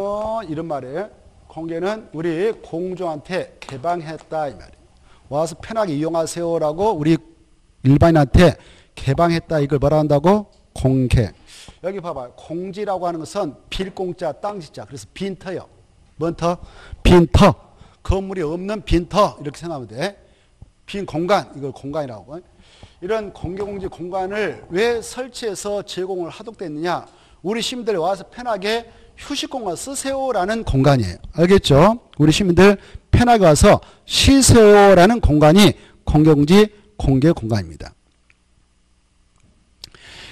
이런 말이에요. 공개는 우리 공중한테 개방했다 이 말이에요. 와서 편하게 이용하세요라고 우리 일반인한테 개방했다. 이걸 뭐라 한다고? 공개. 여기 봐봐요. 공지라고 하는 것은 빌공자 땅지자. 그래서 빈터요. 뭔 터? 빈터. 건물이 없는 빈터. 이렇게 생각하면 돼. 빈 공간, 이걸 공간이라고. 이런 공개공지 공간을 왜 설치해서 제공을 하도록 됐느냐. 우리 시민들이 와서 편하게 휴식 공간 쓰세요라는 공간이에요. 알겠죠? 우리 시민들 편하게 와서 쉬세요라는 공간이 공개공지 공개 공간입니다.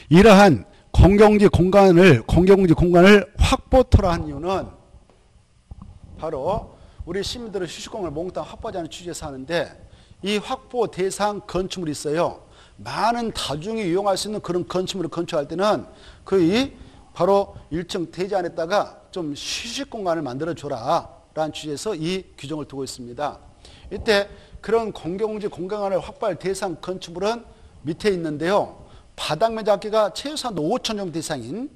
이러한 공개공지 공간을 확보토록 한 이유는 바로 우리 시민들의 휴식 공간을 몽땅 확보하자는 취지에서 하는데, 이 확보 대상 건축물이 있어요. 많은 다중이 이용할 수 있는 그런 건축물을 건축할 때는 거의 바로 일정 대지 안에다가 좀 휴식 공간을 만들어줘라 라는 취지에서 이 규정을 두고 있습니다. 이때 그런 공개공지 공간을 확보할 대상 건축물은 밑에 있는데요. 바닥 면적가 최소한도 5천 정도 이상인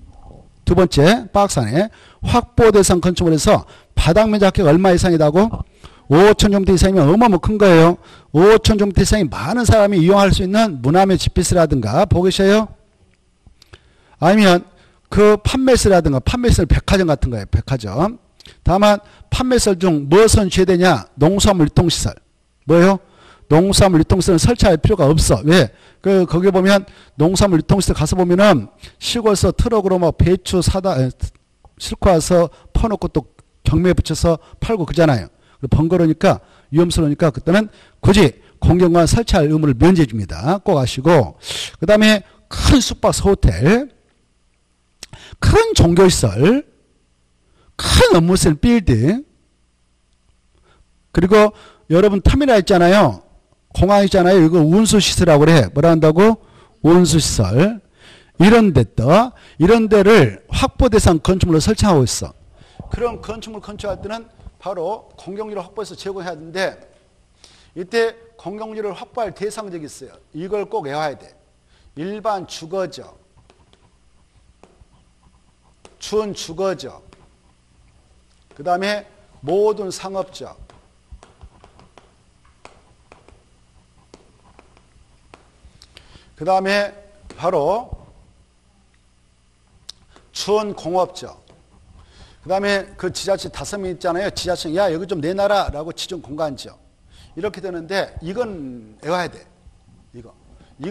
두 번째 박스 안에 확보 대상 건축물에서 바닥 면적가 얼마 이상이라고? 5천 정도 이상이면 어마어마 큰 거예요. 5천 정도 이상이 많은 사람이 이용할 수 있는 문화의 집비스라든가 보고 계셔요? 아니면 그 판매시라든가 판매시는 백화점 같은 거예요. 백화점. 다만 판매시설 중 무엇은 취해되냐? 농수산물 유통시설. 뭐예요? 농수산물 유통시설은 설치할 필요가 없어. 왜? 거기 보면 농수산물 유통시설 가서 보면은 시골에서 트럭으로 뭐 배추 싣고 와서 퍼놓고 또 경매에 붙여서 팔고 그러잖아요. 번거로우니까 위험스러우니까 그때는 굳이 공개공간 설치할 의무를 면제해 줍니다. 꼭 아시고, 그 다음에 큰 숙박소 호텔, 큰 종교시설, 큰 업무실 빌딩, 그리고 여러분 터미널 있잖아요. 공항 있잖아요. 이거 운수시설이라고 그래. 뭐라 한다고? 운수시설. 이런 데를 확보 대상 건축물로 설치하고 있어. 그런 건축물 건축할 때는 바로 공개공지를 확보해서 제공해야 되는데, 이때 공개공지를 확보할 대상적이 있어요. 이걸 꼭 외워야 돼. 일반 주거적, 준주거적, 그 다음에 모든 상업적, 그 다음에 바로 준공업적, 그 다음에 그 지자체 5명 있잖아요. 지자체, 야, 여기 좀 내놔라 라고 지정 공간죠. 이렇게 되는데, 이건 외워야 돼. 이거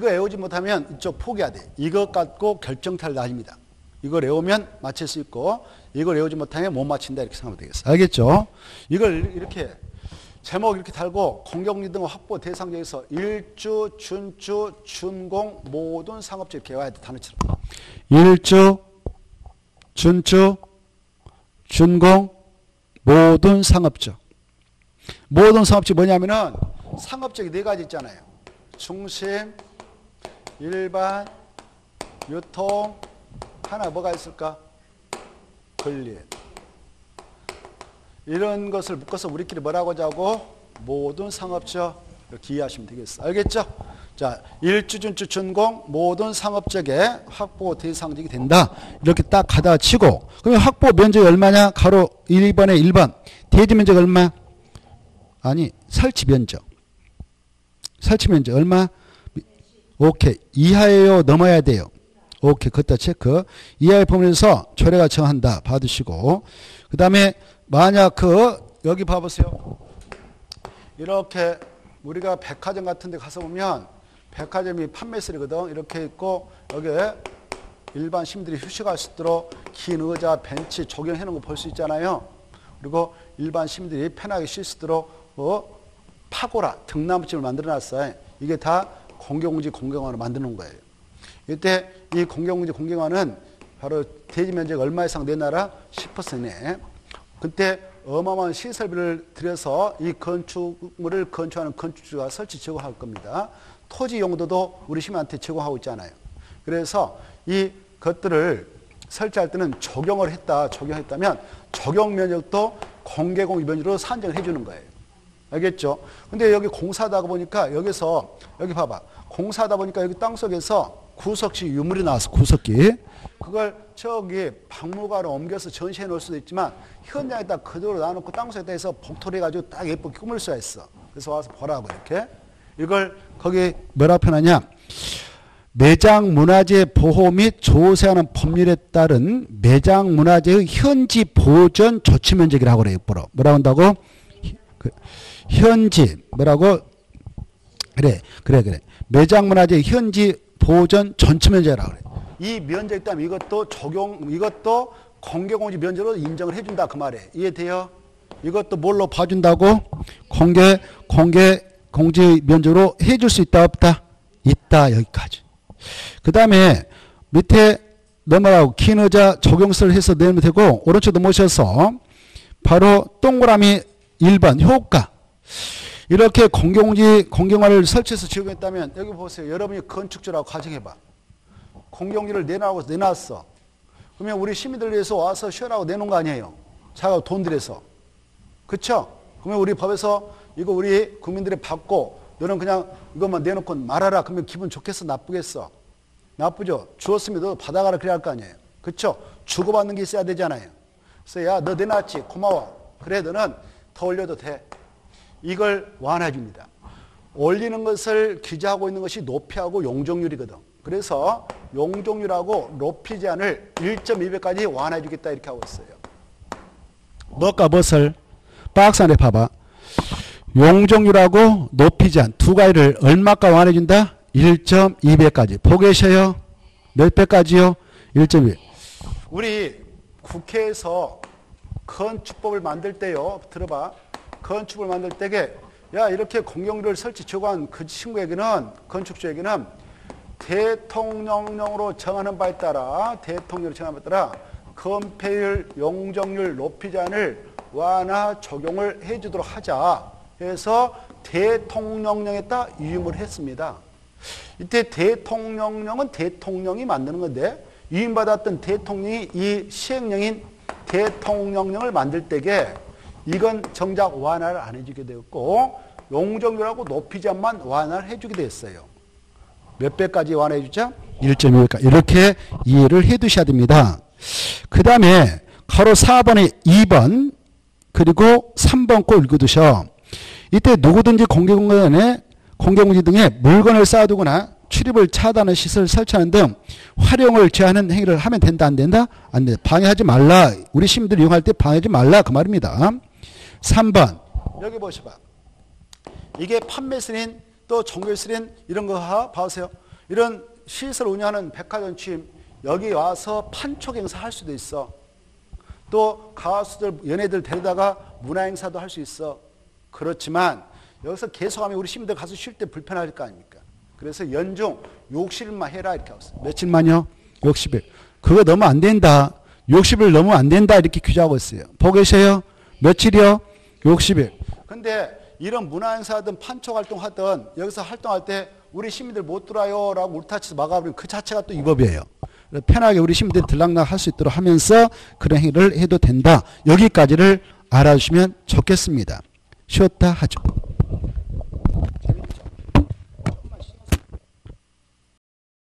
외우지 못하면 이쪽 포기해야 돼. 이것 갖고 결정타를 나집니다. 이걸 외우면 맞힐 수 있고, 이걸 외우지 못하면 못 맞힌다. 이렇게 생각하면 되겠어요. 알겠죠? 이걸 이렇게, 제목 이렇게 달고, 공개공지 등 확보 대상적에서 일주, 준주, 준공, 모든 상업적 이렇게 외워야 돼. 단어처럼. 일주, 준주, 준공, 모든 상업적. 모든 상업적이 뭐냐면은 상업적이 4가지 있잖아요. 중심, 일반, 유통, 하나 뭐가 있을까? 건립. 이런 것을 묶어서 우리끼리 뭐라고 하자고? 모든 상업적. 이렇게 이해하시면 되겠어요. 알겠죠? 자, 일주, 준주, 준공, 모든 상업적의 확보 대상적이 된다. 이렇게 딱 가다가 치고, 그러면 확보 면적이 얼마냐? 가로 1번에 1번. 대지 면적 얼마? 아니, 설치 면적. 설치 면적 얼마? 오케이. 이하예요? 넘어야 돼요? 오케이. 그것도 체크. 이하의 범위에서 조례가 정한다. 받으시고. 그 다음에 만약 여기 봐보세요. 이렇게 우리가 백화점 같은 데 가서 보면 백화점이 판매실이거든. 이렇게 있고 여기에 일반 시민들이 휴식할 수 있도록 긴 의자, 벤치 조경해 놓은 거 볼 수 있잖아요. 그리고 일반 시민들이 편하게 쉴 수 있도록 파고라, 등나무집을 만들어 놨어요. 이게 다 공개공지 공개공간으로 만드는 거예요. 이때 이 공개공지 공개공간은 바로 대지 면적 얼마 이상 내놔라? 10% 이내. 그때 어마어마한 시설비를 들여서 이 건축물을 건축하는 건축주가 설치 제공할 겁니다. 토지 용도도 우리 시민한테 제공하고 있잖아요. 그래서 이 것들을 설치할 때는 적용했다면 적용 면적도 공개공지 면적으로 산정을 해주는 거예요. 알겠죠? 근데 여기 공사하다 보니까 여기 봐봐. 공사하다 보니까 여기 땅속에서 구석지 유물이 나왔어. 구석기. 그걸 저기 박물관으로 옮겨서 전시해 놓을 수도 있지만 현장에다 그대로 놔놓고 땅속에다 해서 복토리 해가지고 딱 예쁘게 꾸밀 수가 있어. 그래서 와서 보라고 이렇게. 이걸 거기 뭐라고 표현하냐. 매장문화재 보호 및 조세하는 법률에 따른 매장문화재의 현지 보존 조치 면적이라고 그래요. 뭐라고 한다고? 현지 뭐라고? 그래. 매장문화재 현지 보존 전체 면제라고 그래. 이 면제 있다면 이것도 공개공지 면제로 인정을 해준다 그 말이에요. 이해돼요? 이것도 뭘로 봐준다고? 공개공지 면제로 해줄 수 있다 없다? 있다 여기까지. 그 다음에 밑에 넘어가고 긴 의자 적용서를 해서 내면 되고 오른쪽도 모셔서 바로 동그라미 1번 효과. 이렇게 공개공지를 설치해서 적용했다면 여기 보세요. 여러분이 건축주라고 가정해봐. 공개공지를 내놨어. 그러면 우리 시민들 위해서 와서 쉬어라고 내놓은 거 아니에요. 자가 돈 들여서. 그쵸? 그러면 우리 법에서 이거 우리 국민들이 받고 너는 그냥 이것만 내놓고 말하라. 그러면 기분 좋겠어? 나쁘겠어? 나쁘죠? 주었으면 너 받아가라 그래야 할 거 아니에요. 그쵸? 주고받는 게 있어야 되잖아요. 그래서 야, 너 내놨지? 고마워. 그래, 너는 더 올려도 돼. 이걸 완화해 줍니다. 올리는 것을 규제하고 있는 것이 높이하고 용적률이거든. 그래서 용적률하고 높이 제한을 1.2배까지 완화해 주겠다 이렇게 하고 있어요. 무엇을? 박스 안에 봐봐. 용적률하고 높이 제한 두 가지를 얼마까지 완화해 준다? 1.2배까지. 보고 계셔요? 몇 배까지요? 1.2배. 우리 국회에서 건축법을 만들 때요. 들어봐. 건축을 만들 때에 야 이렇게 공용률을 설치 적용한 그 친구에게는 건축주에게는 대통령령으로 정하는 바에 따라 건폐율, 용적률, 높이 제한을 완화 적용을 해주도록 하자 해서 대통령령에 따라 위임을 했습니다. 이때 대통령령은 대통령이 만드는 건데 위임받았던 대통령이 이 시행령인 대통령령을 만들 때에 이건 정작 완화를 안 해주게 되었고 용적률하고 높이 제한만 완화를 해주게 됐어요. 몇 배까지 완화해 주죠? 1.2배까지. 이렇게 이해를 해 두셔야 됩니다. 그 다음에 가로 4번에 2번 그리고 3번 꼭 읽어두셔. 이때 누구든지 공개공지 등에 물건을 쌓아두거나 출입을 차단하는 시설을 설치하는 등 활용을 제한하는 행위를 하면 된다 안 된다? 안 된다. 방해하지 말라. 우리 시민들이 이용할 때 방해하지 말라 그 말입니다. 3번 여기 보셔봐. 이게 판매슬인 또 종교슬인 이런 거 봐보세요. 이런 시설 운영하는 백화점 취임 여기 와서 판촉 행사 할 수도 있어. 또 가수들 연예들 데려다가 문화행사도 할 수 있어. 그렇지만 여기서 계속하면 우리 시민들 가서 쉴 때 불편할 거 아닙니까? 그래서 연중 60일만 해라 이렇게 하고 있어요. 며칠만요? 60일. 그거 너무 안 된다. 60일 너무 안 된다 이렇게 규정하고 있어요. 보고 계세요? 며칠이요? 60일. 근데 이런 문화행사든 판촉활동 하든 여기서 활동할 때 우리 시민들 못 들어요 라고 울타치에서 막아버리면 그 자체가 또 위법이에요. 편하게 우리 시민들이 들락날 할 수 있도록 하면서 그런 행위를 해도 된다. 여기까지를 알아주시면 좋겠습니다. 쉬었다 하죠.